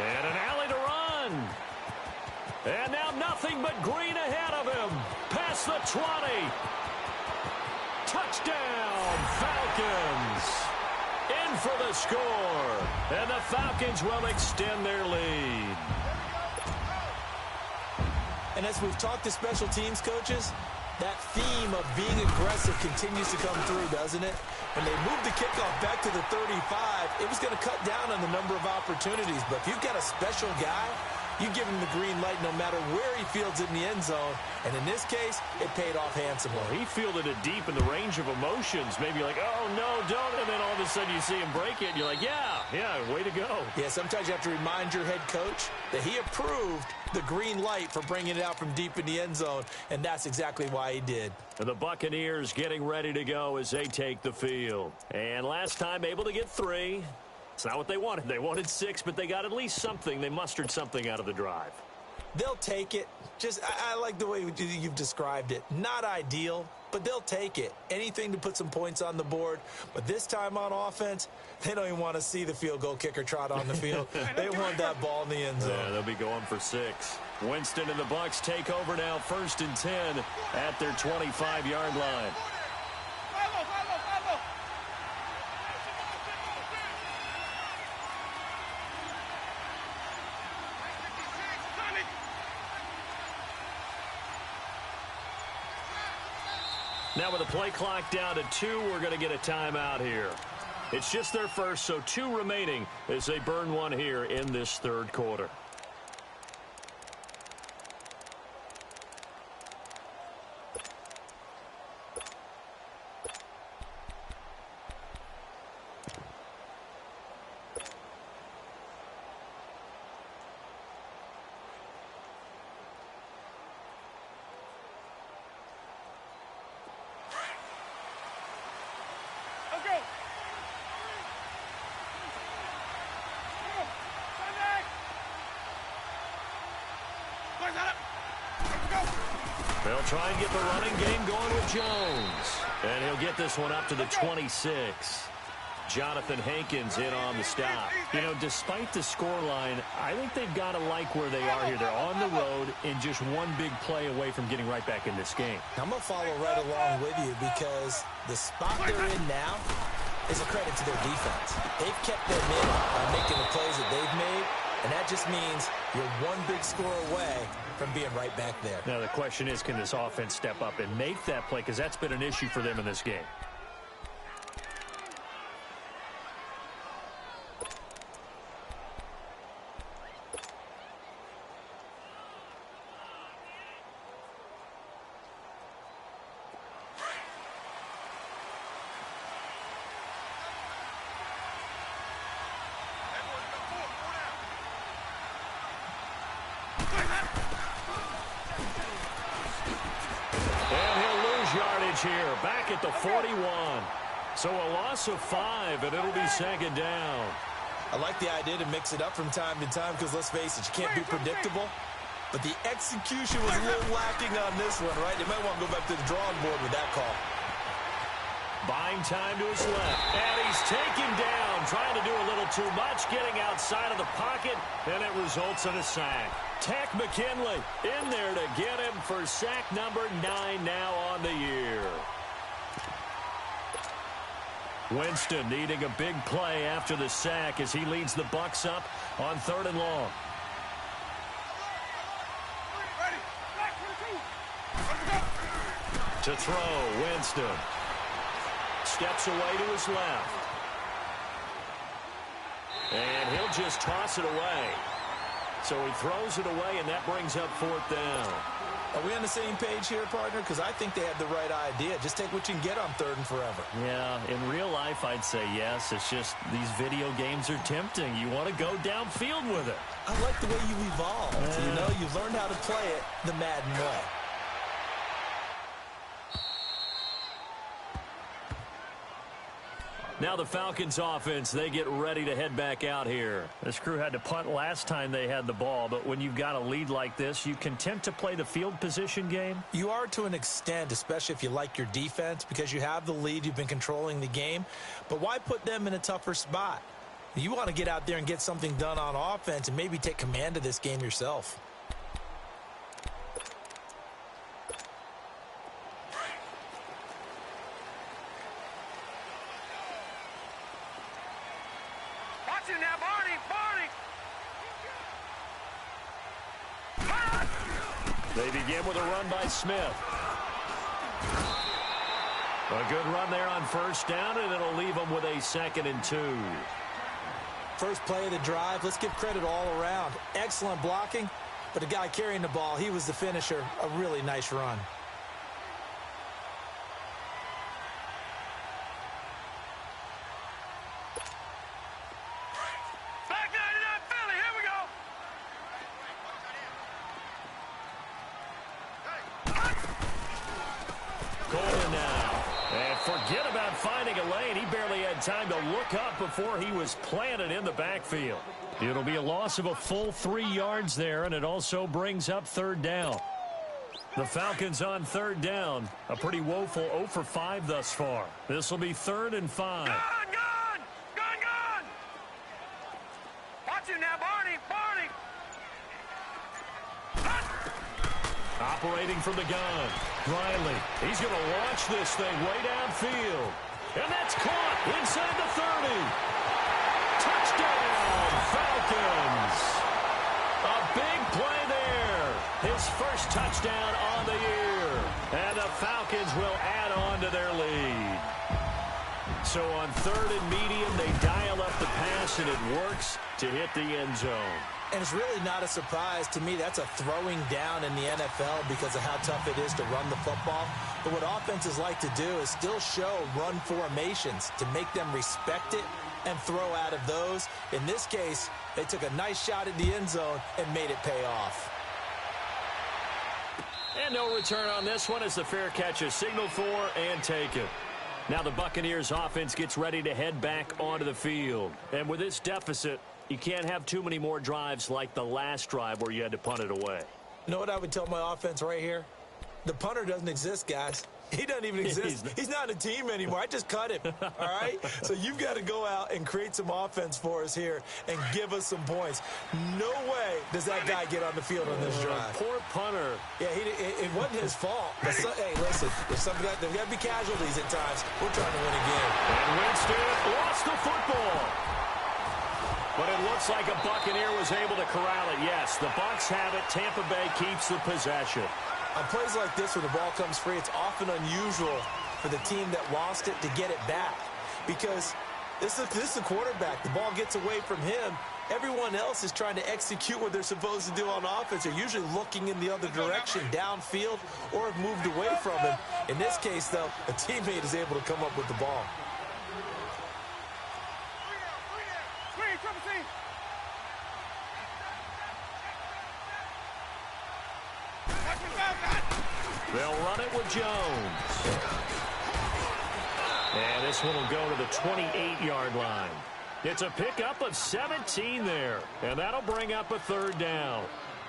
And an alley to run. And now nothing but green ahead of him. Past the 20. Touchdown, Falcons. In for the score. And the Falcons will extend their lead. And as we've talked to special teams coaches, that theme of being aggressive continues to come through, doesn't it? When they moved the kickoff back to the 35, it was going to cut down on the number of opportunities. But if you've got a special guy, you give him the green light no matter where he fields it in the end zone. And in this case, it paid off handsomely. Well, he fielded it deep in the range of emotions. Maybe like, oh, no, don't. And then all of a sudden you see him break it, and you're like, yeah, way to go. Yeah, sometimes you have to remind your head coach that he approved the green light for bringing it out from deep in the end zone, and that's exactly why he did. And the Buccaneers getting ready to go as they take the field. And last time able to get 3. It's not what they wanted. They wanted 6, but they got at least something. They mustered something out of the drive. They'll take it. I like the way you've described it. Not ideal, but they'll take it. Anything to put some points on the board. But this time on offense, they don't even want to see the field goal kicker trot on the field. They want that ball in the end zone. Yeah, they'll be going for 6. Winston and the Bucs take over now, 1st and 10 at their 25-yard line. Now with the play clock down to 2, we're going to get a timeout here. It's just their first, so 2 remaining as they burn one here in this 3rd quarter. They'll try and get the running game going with Jones. And he'll get this one up to the 26. Jonathan Hankins in on the stop. You know, despite the scoreline, I think they've got to like where they are here. They're on the road and just one big play away from getting right back in this game. I'm going to follow right along with you because the spot they're in now is a credit to their defense. They've kept them in by making the plays that they've made, and that just means you're one big score away from being right back there. Now, the question is, can this offense step up and make that play? Because that's been an issue for them in this game. Here, back at the 41. So a loss of 5, and it'll be 2nd down. I like the idea to mix it up from time to time because, let's face it, you can't be predictable. But the execution was a little lacking on this one, right? They might want to go back to the drawing board with that call. Buying time to his left. And he's taken down, trying to do a little too much, getting outside of the pocket, and it results in a sack. Tack McKinley in there to get him for sack number 9 now on the year. Winston needing a big play after the sack as he leads the Bucs up on 3rd and long. To throw, Winston. Steps away to his left. And he'll just toss it away. So he throws it away, and that brings up 4th down. Are we on the same page here, partner? Because I think they have the right idea. Just take what you can get on 3rd and forever. Yeah, in real life, I'd say yes. It's just these video games are tempting. You want to go downfield with it. I like the way you evolved. Yeah. You know, you've learned how to play it the Madden way. Now the Falcons offense, they get ready to head back out here. This crew had to punt last time they had the ball, but when you've got a lead like this, you content to play the field position game? You are to an extent, especially if you like your defense, because you have the lead, you've been controlling the game. But why put them in a tougher spot? You want to get out there and get something done on offense and maybe take command of this game yourself. They begin with a run by Smith. A good run there on 1st down, and it'll leave them with a 2nd and 2. First play of the drive, let's give credit all around. Excellent blocking, but the guy carrying the ball, he was the finisher. A really nice run. Forget about finding a lane. He barely had time to look up before he was planted in the backfield. It'll be a loss of a full 3 yards there, and it also brings up 3rd down. The Falcons on 3rd down. A pretty woeful 0 for 5 thus far. This will be 3rd and 5. Gone! Watch him now, Barney! Operating from the gun. Riley, he's going to launch this thing way downfield. And that's caught inside the 30. Touchdown, Falcons. A big play there. His first touchdown on the year. And the Falcons will add on to their lead. So on 3rd and medium, they dial up the pass, and it works to hit the end zone. And it's really not a surprise to me. That's a throwing down in the NFL because of how tough it is to run the football. But what offenses like to do is still show run formations to make them respect it and throw out of those. In this case, they took a nice shot at the end zone and made it pay off. And no return on this one as the fair catch is signaled for and taken. Now the Buccaneers offense gets ready to head back onto the field. And with this deficit, you can't have too many more drives like the last drive where you had to punt it away. You know what I would tell my offense right here? The punter doesn't exist, guys. He doesn't even exist. He's not a team anymore. I just cut him, all right? So you've got to go out and create some offense for us here and give us some points. No way does that guy get on the field on this drive. Poor punter. Yeah, it wasn't his fault. Hey, listen, there's got to be casualties at times. We're trying to win again. And Winston lost the football. But it looks like a Buccaneer was able to corral it. Yes, the Bucs have it. Tampa Bay keeps the possession. On plays like this, when the ball comes free, it's often unusual for the team that lost it to get it back. Because this is the quarterback. The ball gets away from him. Everyone else is trying to execute what they're supposed to do on offense. They're usually looking in the other direction, downfield, or have moved away from him. In this case, though, a teammate is able to come up with the ball. They'll run it with Jones. And this one will go to the 28-yard line. It's a pickup of 17 there, and that'll bring up a 3rd down.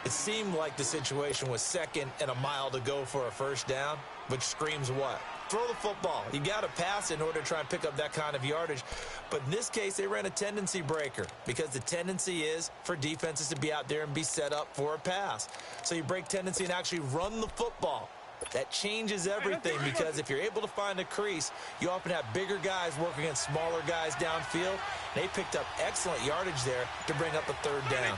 It seemed like the situation was 2nd and a mile to go for a 1st down, which screams what? Throw the football. You got to pass in order to try and pick up that kind of yardage. But in this case, they ran a tendency breaker because the tendency is for defenses to be out there and be set up for a pass. So you break tendency and actually run the football. That changes everything because if you're able to find a crease, you often have bigger guys working against smaller guys downfield. They picked up excellent yardage there to bring up a 3rd down.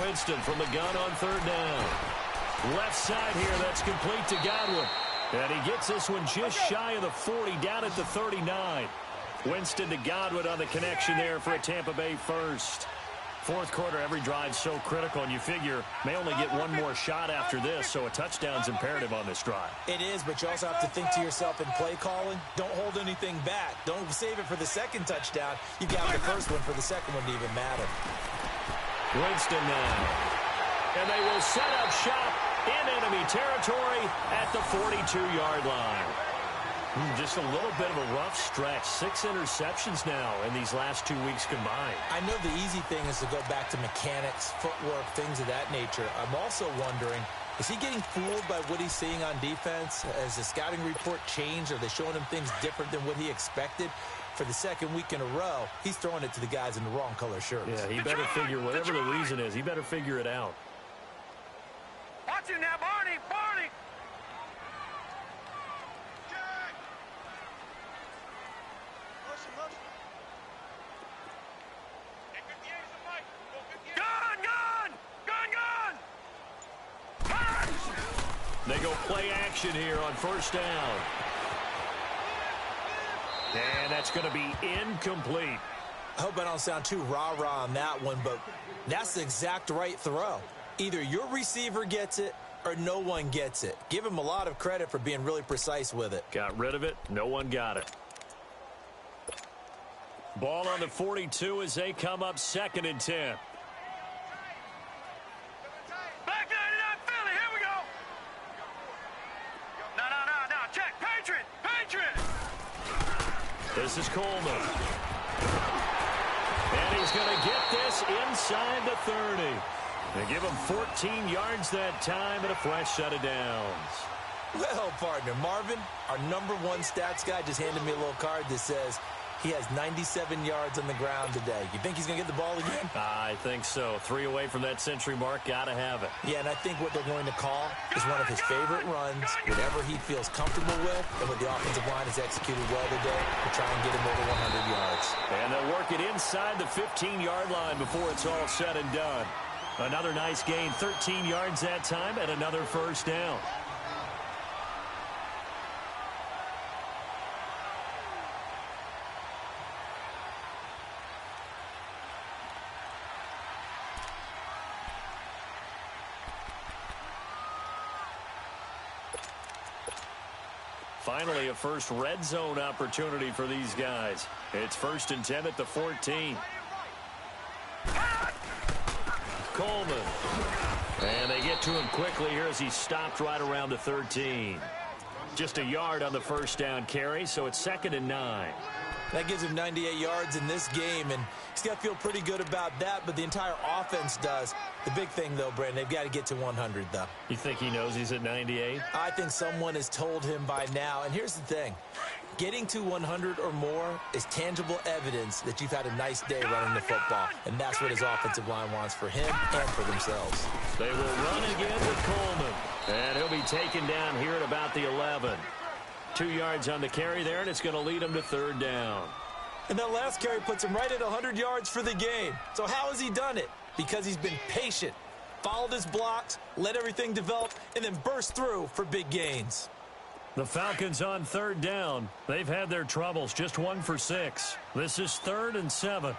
Winston from the gun on 3rd down. Left side here, that's complete to Godwin. And he gets this one just shy of the 40, down at the 39. Winston to Godwin on the connection there for a Tampa Bay first. Fourth quarter, every drive so critical, and you figure may only get one more shot after this, so a touchdown's imperative on this drive. It is, but you also have to think to yourself in play calling, don't hold anything back. Don't save it for the second touchdown. You got the first one for the second one to even matter. Winston now. And they will set up shop in enemy territory at the 42-yard line. Just a little bit of a rough stretch. 6 interceptions now in these last 2 weeks combined. I know the easy thing is to go back to mechanics, footwork, things of that nature. I'm also wondering, is he getting fooled by what he's seeing on defense? Has the scouting report changed? Are they showing him things different than what he expected? For the second week in a row, he's throwing it to the guys in the wrong color shirts. Yeah, he better figure, whatever the reason is, he better figure it out. Watch it now, Barney, Barney. They go play action here on first down. And that's going to be incomplete. I hope I don't sound too rah-rah on that one, but that's the exact right throw. Either your receiver gets it or no one gets it. Give him a lot of credit for being really precise with it. Got rid of it. No one got it. Ball on the 42 as they come up 2nd and 10. This is Coleman. And he's going to get this inside the 30. They give him 14 yards that time and a fresh set of downs. Well, partner, Marvin, our #1 stats guy, just handed me a little card that says he has 97 yards on the ground today. You think he's going to get the ball again? I think so. 3 away from that century mark. Got to have it. Yeah, and I think what they're going to call is one of his favorite runs, whatever he feels comfortable with, and what the offensive line has executed well today to try and get him over 100 yards. And they'll work it inside the 15-yard line before it's all said and done. Another nice gain, 13 yards that time, and another first down. Finally, a first red zone opportunity for these guys. It's 1st and 10 at the 14. Coleman. And they get to him quickly here as he stopped right around the 13. Just a yard on the first down carry, so it's 2nd and 9. That gives him 98 yards in this game, and he's got to feel pretty good about that, but the entire offense does. The big thing, though, Brandon, they've got to get to 100, though. You think he knows he's at 98? I think someone has told him by now, and here's the thing. Getting to 100 or more is tangible evidence that you've had a nice day running the football, and that's what his offensive line wants for him and for themselves. They will run again with Coleman, and he'll be taken down here at about the 11. 2 yards on the carry there, and it's going to lead him to 3rd down. And that last carry puts him right at 100 yards for the game. So how has he done it? Because he's been patient, followed his blocks, let everything develop, and then burst through for big gains. The Falcons on 3rd down. They've had their troubles, just 1 for 6. This is 3rd and 7.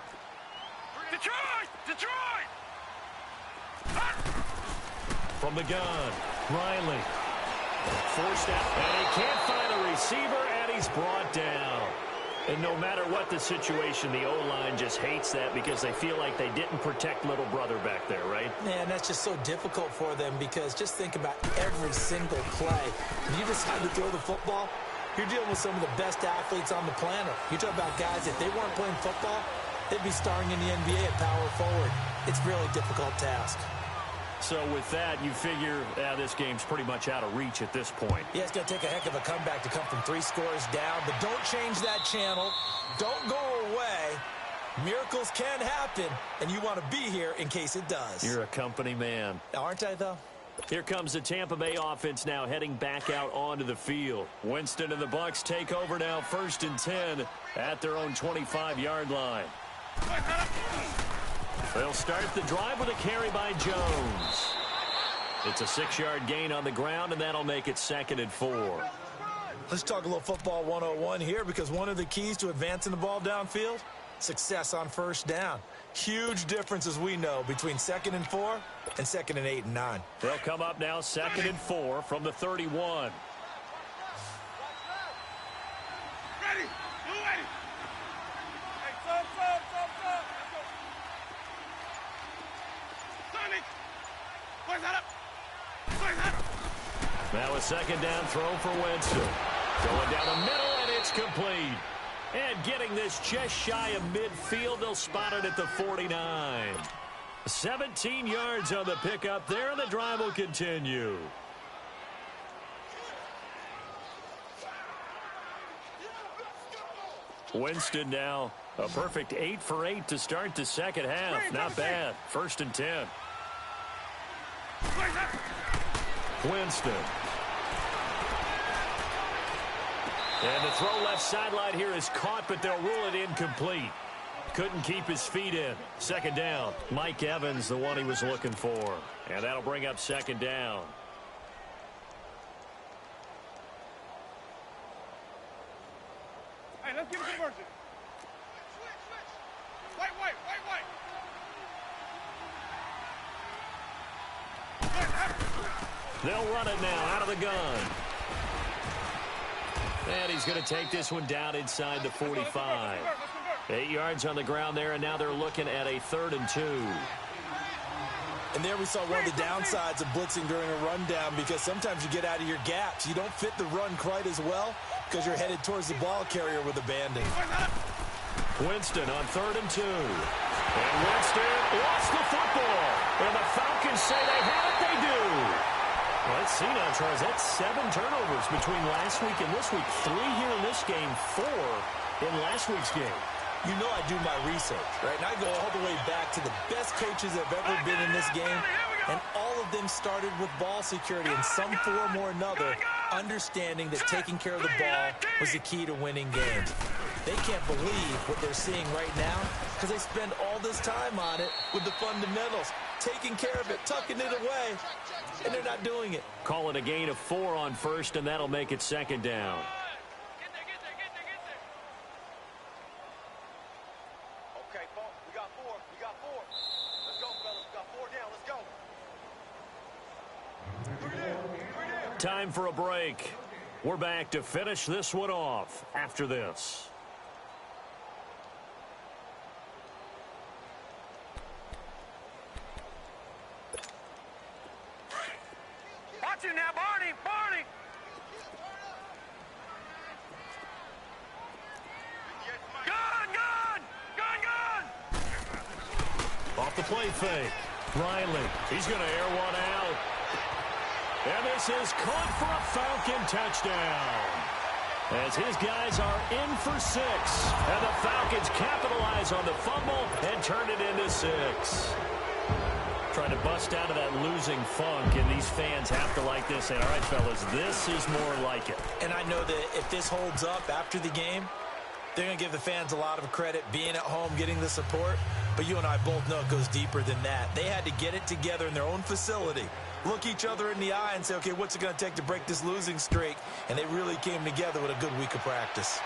Detroit! Detroit! From the gun, Riley. Forced out, and he can't find a receiver, and he's brought down. And no matter what the situation, the O-line just hates that because they feel like they didn't protect little brother back there, right? Man, that's just so difficult for them because just think about every single play. When you decide to throw the football, you're dealing with some of the best athletes on the planet. You talk about guys, if they weren't playing football, they'd be starring in the NBA at power forward. It's a really difficult task. So with that, you figure this game's pretty much out of reach at this point. Yeah, it's going to take a heck of a comeback to come from 3 scores down, but don't change that channel. Don't go away. Miracles can happen, and you want to be here in case it does. You're a company man. Aren't I, though? Here comes the Tampa Bay offense now heading back out onto the field. Winston and the Bucs take over now 1st and 10 at their own 25-yard line. They'll start the drive with a carry by Jones. It's a 6-yard gain on the ground, and that'll make it 2nd and 4. Let's talk a little football 101 here, because one of the keys to advancing the ball downfield, success on first down. Huge difference, as we know, between 2nd and 4 and 2nd and 8 and 9. They'll come up now 2nd and 4 from the 31. Ready. You ready. Hey, stop. Let's go. Sonic. Where's that up? Now a 2nd down throw for Winston. Going down the middle, and it's complete. And getting this just shy of midfield, they'll spot it at the 49. 17 yards on the pickup there, and the drive will continue. Winston now a perfect 8 for 8 to start the second half. Not bad. 1st and 10. Winston. And the throw left sideline here is caught, but they'll rule it incomplete. Couldn't keep his feet in. 2nd down. Mike Evans, the one he was looking for. And that'll bring up 2nd down. Hey, let's give it conversion. White. They'll run it now out of the gun. And he's going to take this one down inside the 45. 8 yards on the ground there, and now they're looking at a 3rd and 2. And there we saw one of the downsides of blitzing during a rundown, because sometimes you get out of your gaps. You don't fit the run quite as well because you're headed towards the ball carrier with abandon. Winston on 3rd and 2. And Winston lost the football. And the Falcons say they have it. They do. Let's see now, Charles. That's 7 turnovers between last week and this week. 3 here in this game, 4 in last week's game. You know I do my research, right? And I go all the way back to the best coaches that have ever been in this game. And all of them started with ball security in some form or another, understanding that taking care of the ball was the key to winning games. They can't believe what they're seeing right now because they spend all this time on it with the fundamentals, taking care of it, tucking it away, and they're not doing it. Call it a gain of 4 on 1st, and that'll make it 2nd down. Okay, Paul, we got 4. Let's go, fellas. We got 4 down. Let's go. Time for a break. We're back to finish this one off after this. Watch it now, Barney. Gun. Off the play fake. Riley, he's going to air one out. And this is caught for a Falcon touchdown. As his guys are in for 6. And the Falcons capitalize on the fumble and turn it into 6. Trying to bust out of that losing funk, and these fans have to like this. And all right, fellas, this is more like it. And I know that if this holds up after the game, they're going to give the fans a lot of credit, being at home, getting the support. But you and I both know it goes deeper than that. They had to get it together in their own facility, look each other in the eye and say, okay, what's it going to take to break this losing streak? And they really came together with a good week of practice.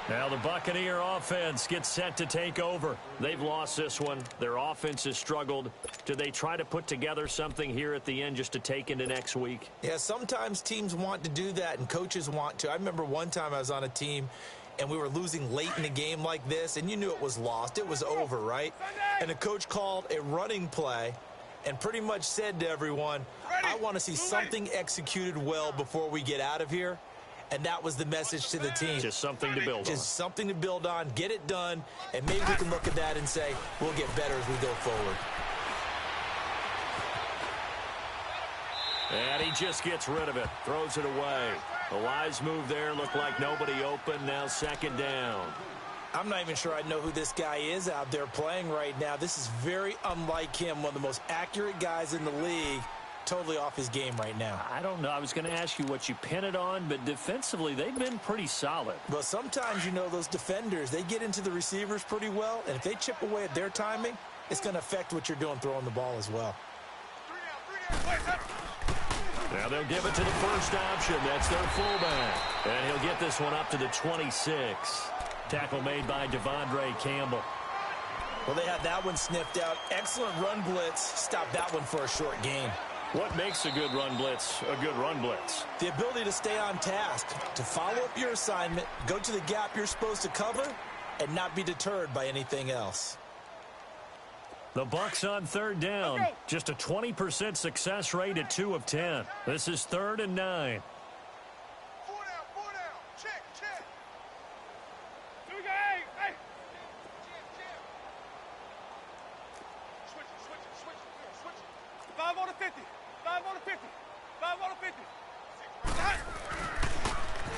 Now the Buccaneer offense gets set to take over. They've lost this one. Their offense has struggled. Do they try to put together something here at the end just to take into next week? Yeah, sometimes teams want to do that and coaches want to. I remember one time I was on a team and we were losing late in the game like this, and you knew it was lost. It was over, right? And the coach called a running play and pretty much said to everyone, I want to see something executed well before we get out of here. And that was the message to the team. Just something to build on. Just something to build on, get it done, and maybe we can look at that and say, we'll get better as we go forward. And he just gets rid of it, throws it away. The wise move there, looked like nobody open, now 2nd down. I'm not even sure I know who this guy is out there playing right now. This is very unlike him, one of the most accurate guys in the league. Totally off his game right now. I don't know. I was going to ask you what you pin it on, but defensively, they've been pretty solid. Well, sometimes, you know, those defenders, they get into the receivers pretty well, and if they chip away at their timing, it's going to affect what you're doing throwing the ball as well. 3 down. Now they'll give it to the first option. That's their fullback. And he'll get this one up to the 26. Tackle made by Devondre Campbell. Well, they had that one sniffed out. Excellent run blitz. Stop that one for a short gain. What makes a good run blitz a good run blitz? The ability to stay on task, to follow up your assignment, go to the gap you're supposed to cover, and not be deterred by anything else. The Bucs on third down. Just a 20% success rate at 2 of 10. This is 3rd and 9. 4 down. Check. Here we go. Hey. Switch. 5 on the 50. 5 on the 50. 5 on the 50.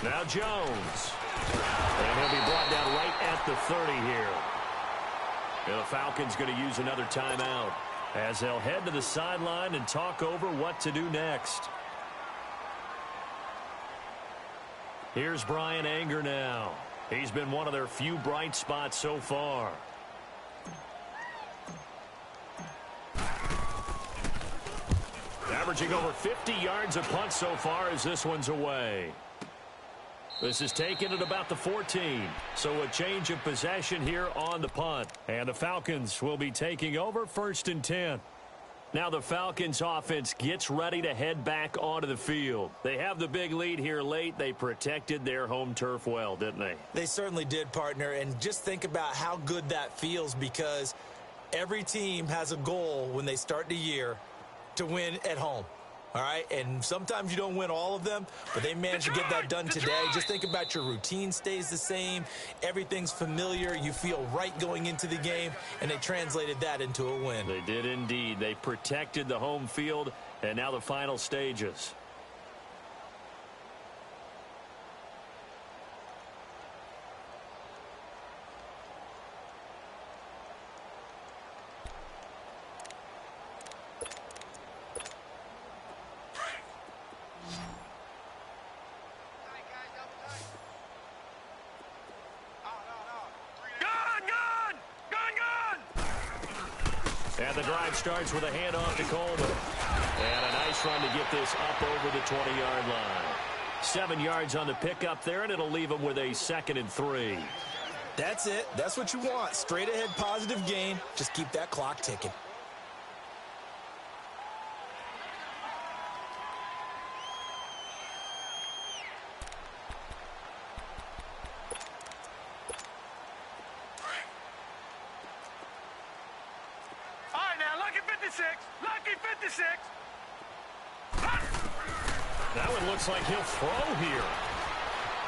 Now Jones. And he'll be brought down right at the 30 here. And the Falcons going to use another timeout as they'll head to the sideline and talk over what to do next. Here's Brian Anger now. He's been one of their few bright spots so far. Averaging over 50 yards a punt so far as this one's away. This is taken at about the 14. So a change of possession here on the punt. And the Falcons will be taking over 1st and 10. Now the Falcons offense gets ready to head back onto the field. They have the big lead here late. They protected their home turf well, didn't they? They certainly did, partner. And just think about how good that feels, because every team has a goal when they start the year to win at home. All right, and sometimes you don't win all of them, but they managed to get that done today. Just think about your routine stays the same. Everything's familiar. You feel right going into the game, and they translated that into a win. They did indeed. They protected the home field, and now the final stages. And the drive starts with a handoff to Coleman. And a nice run to get this up over the 20-yard line. 7 yards on the pickup there, and it'll leave them with a 2nd and 3. That's it. That's what you want. Straight ahead positive gain. Just keep that clock ticking. That one looks like he'll throw here.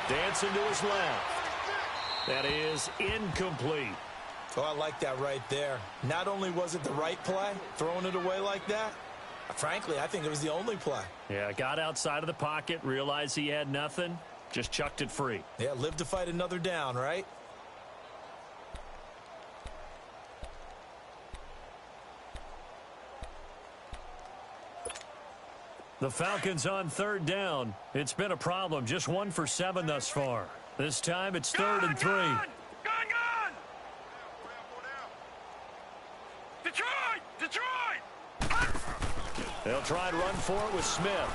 Dancing to his left. That is incomplete. Oh, I like that right there. Not only was it the right play, throwing it away like that, frankly, I think it was the only play. Yeah, got outside of the pocket, realized he had nothing, just chucked it free. Yeah, live to fight another down, right? The Falcons on third down. It's been a problem. Just 1 for 7 thus far. This time it's 3rd and 3. Gone! Detroit! They'll try and run for it with Smith.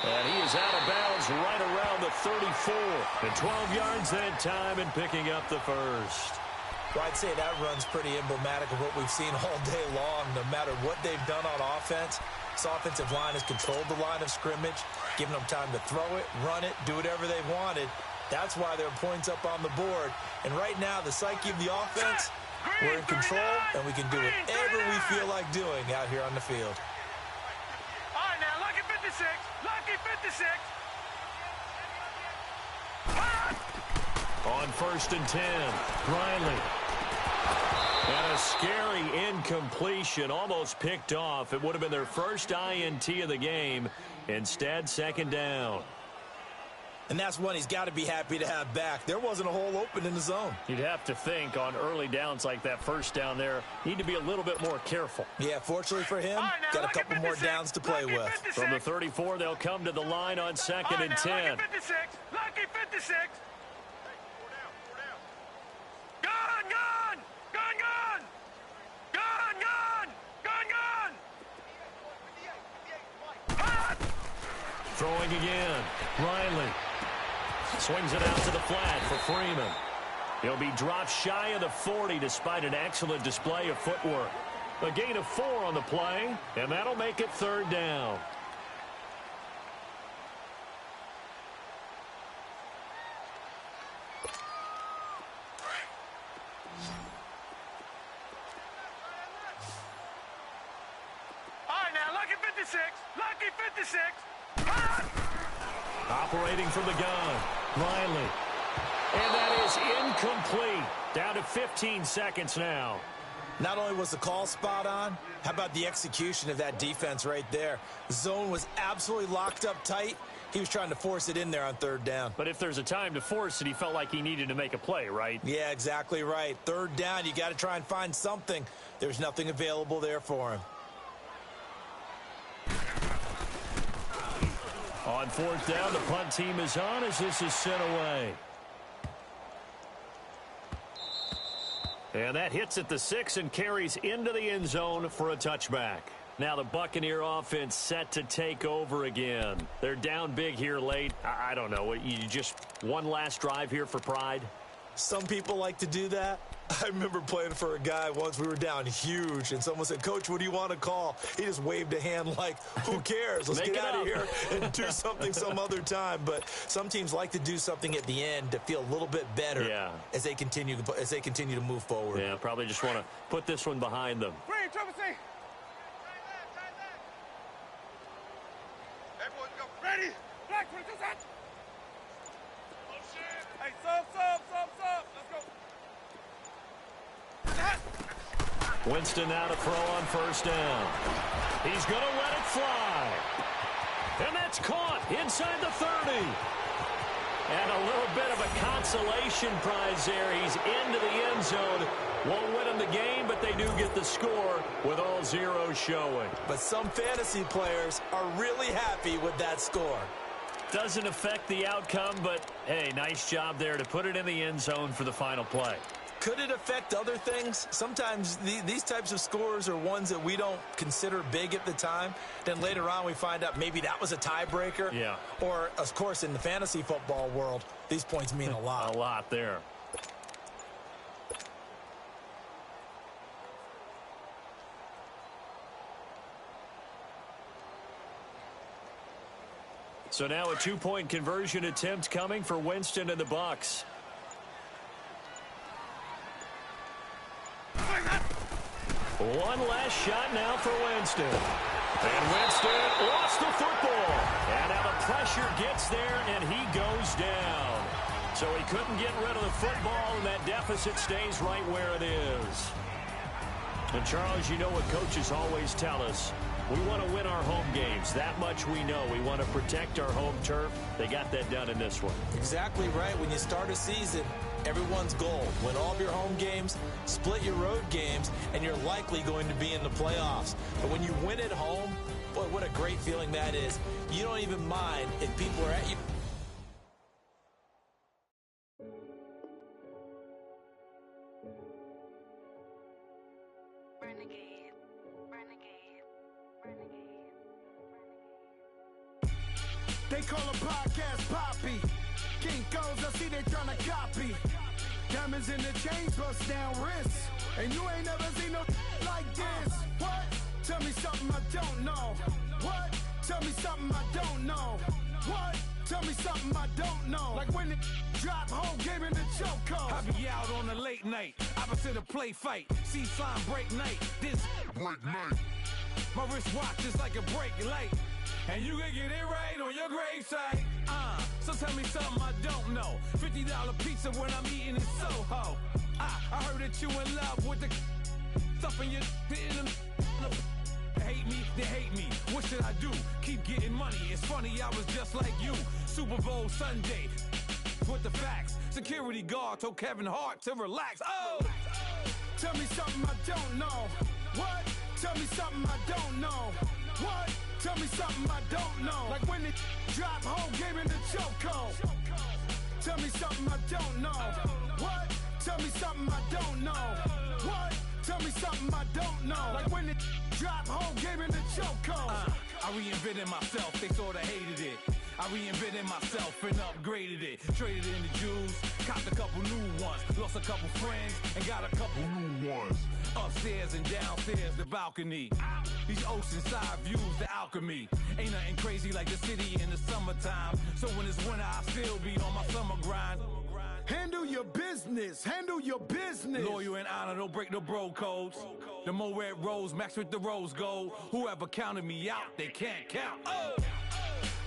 And he is out of bounds right around the 34. And 12 yards that time and picking up the first. Well, I'd say that run's pretty emblematic of what we've seen all day long. No matter what they've done on offense, this offensive line has controlled the line of scrimmage, given them time to throw it, run it, do whatever they wanted. That's why there are points up on the board. And right now, the psyche of the offense, we're in control, and we can do whatever we feel like doing out here on the field. All right, now, lucky 56. Lucky 56. On 1st and 10, Riley. And a scary incompletion, almost picked off. It would have been their first INT of the game. Instead, 2nd down. And that's one he's got to be happy to have back. There wasn't a hole open in the zone. You'd have to think on early downs like that first down there, need to be a little bit more careful. Yeah, fortunately for him, got a couple more downs to play with. From the 34, they'll come to the line on 2nd and 10. Lucky 56. Lucky 56. Throwing again. Riley swings it out to the flat for Freeman. He'll be dropped shy of the 40 despite an excellent display of footwork. A gain of 4 on the play, and that'll make it 3rd down. All right, now, lucky 56. Lucky 56. Operating from the gun. Riley. And that is incomplete. Down to 15 seconds now. Not only was the call spot on, how about the execution of that defense right there? The zone was absolutely locked up tight. He was trying to force it in there on 3rd down. But if there's a time to force it, he felt like he needed to make a play, right? Yeah, exactly right. 3rd down, you got to try and find something. There's nothing available there for him. On 4th down, the punt team is on as this is sent away. And that hits at the 6 and carries into the end zone for a touchback. Now the Buccaneer offense set to take over again. They're down big here late. I don't know. You just one last drive here for pride? Some people like to do that. I remember playing for a guy once. We were down huge, and someone said, "Coach, what do you want to call?" He just waved a hand like, who cares? Let's get out of here and do something some other time. But some teams like to do something at the end to feel a little bit better as they continue to move forward. Yeah, probably just want to put this one behind them. Green, triple C. Everyone go. Ready. Black, 22 set. Hey, sub. Let's go. Winston now to throw on 1st down. He's going to let it fly. And that's caught inside the 30. And a little bit of a consolation prize there. He's into the end zone. Won't win him the game, but they do get the score with all zeros showing. But some fantasy players are really happy with that score. Doesn't affect the outcome, but, hey, nice job there to put it in the end zone for the final play. Could it affect other things? Sometimes these types of scores are ones that we don't consider big at the time. Then later on we find out maybe that was a tiebreaker. Yeah. Or, of course, in the fantasy football world, these points mean a lot. A lot there. So now a 2-point conversion attempt coming for Winston and the Bucs. One last shot now for Winston. And Winston lost the football. And now the pressure gets there, and he goes down. So he couldn't get rid of the football, and that deficit stays right where it is. And, Charles, you know what coaches always tell us. We want to win our home games. That much we know. We want to protect our home turf. They got that done in this one. Exactly right. When you start a season, everyone's goal: win all of your home games, split your road games, and you're likely going to be in the playoffs. But when you win at home, boy, what a great feeling that is. You don't even mind if people are at you. They call a podcast Poppy. Kinkos, I see they tryna copy. Diamonds in the chains, bust down wrists. And you ain't never seen no like this. What? Tell me something I don't know. What? Tell me something I don't know. What? Tell me something I don't know. Like when it drop, whole game in the chokehold. I be out on a late night, opposite a play fight. See slime break night, this break night. My wristwatch is like a break light. And you can get it right on your gravesite. So tell me something I don't know. $50 pizza when I'm eating in Soho. I heard that you in love with the stuffing your in the hate me, they hate me. What should I do? Keep getting money. It's funny, I was just like you. Super Bowl Sunday with the facts. Security guard told Kevin Hart to relax. Oh! Tell me something I don't know. What? Tell me something I don't know. What? Tell me something I don't know. Like when it drop, whole game in the chokehold. Tell me something I don't know. What? Tell me something I don't know. What? Tell me something I don't know. Like when it drop, whole game in the chokehold. I I reinvented myself, they sorta hated it. I reinvented myself and upgraded it. Traded in the Jews, copped a couple new ones. Lost a couple friends and got a couple new ones. Upstairs and downstairs, the balcony. These oceanside views, the alchemy. Ain't nothing crazy like the city in the summertime. So when it's winter, I still be on my summer grind. Handle your business. Handle your business. Loyal and honor, don't break the bro codes. The more red rose, max with the rose gold. Whoever counted me out, they can't count. Oh!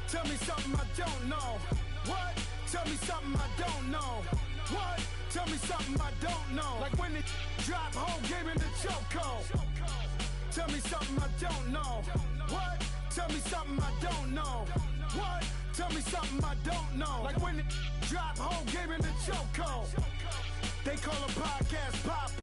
Tell me something I don't know. What? Tell me something I don't know. What? Tell me something I don't know. Like when it drop whole game in the chokehold. Tell me something I don't know. What? Tell me something I don't know. What? Tell me something I don't know. Like when it drop whole game in the chokehold. They call a podcast pop.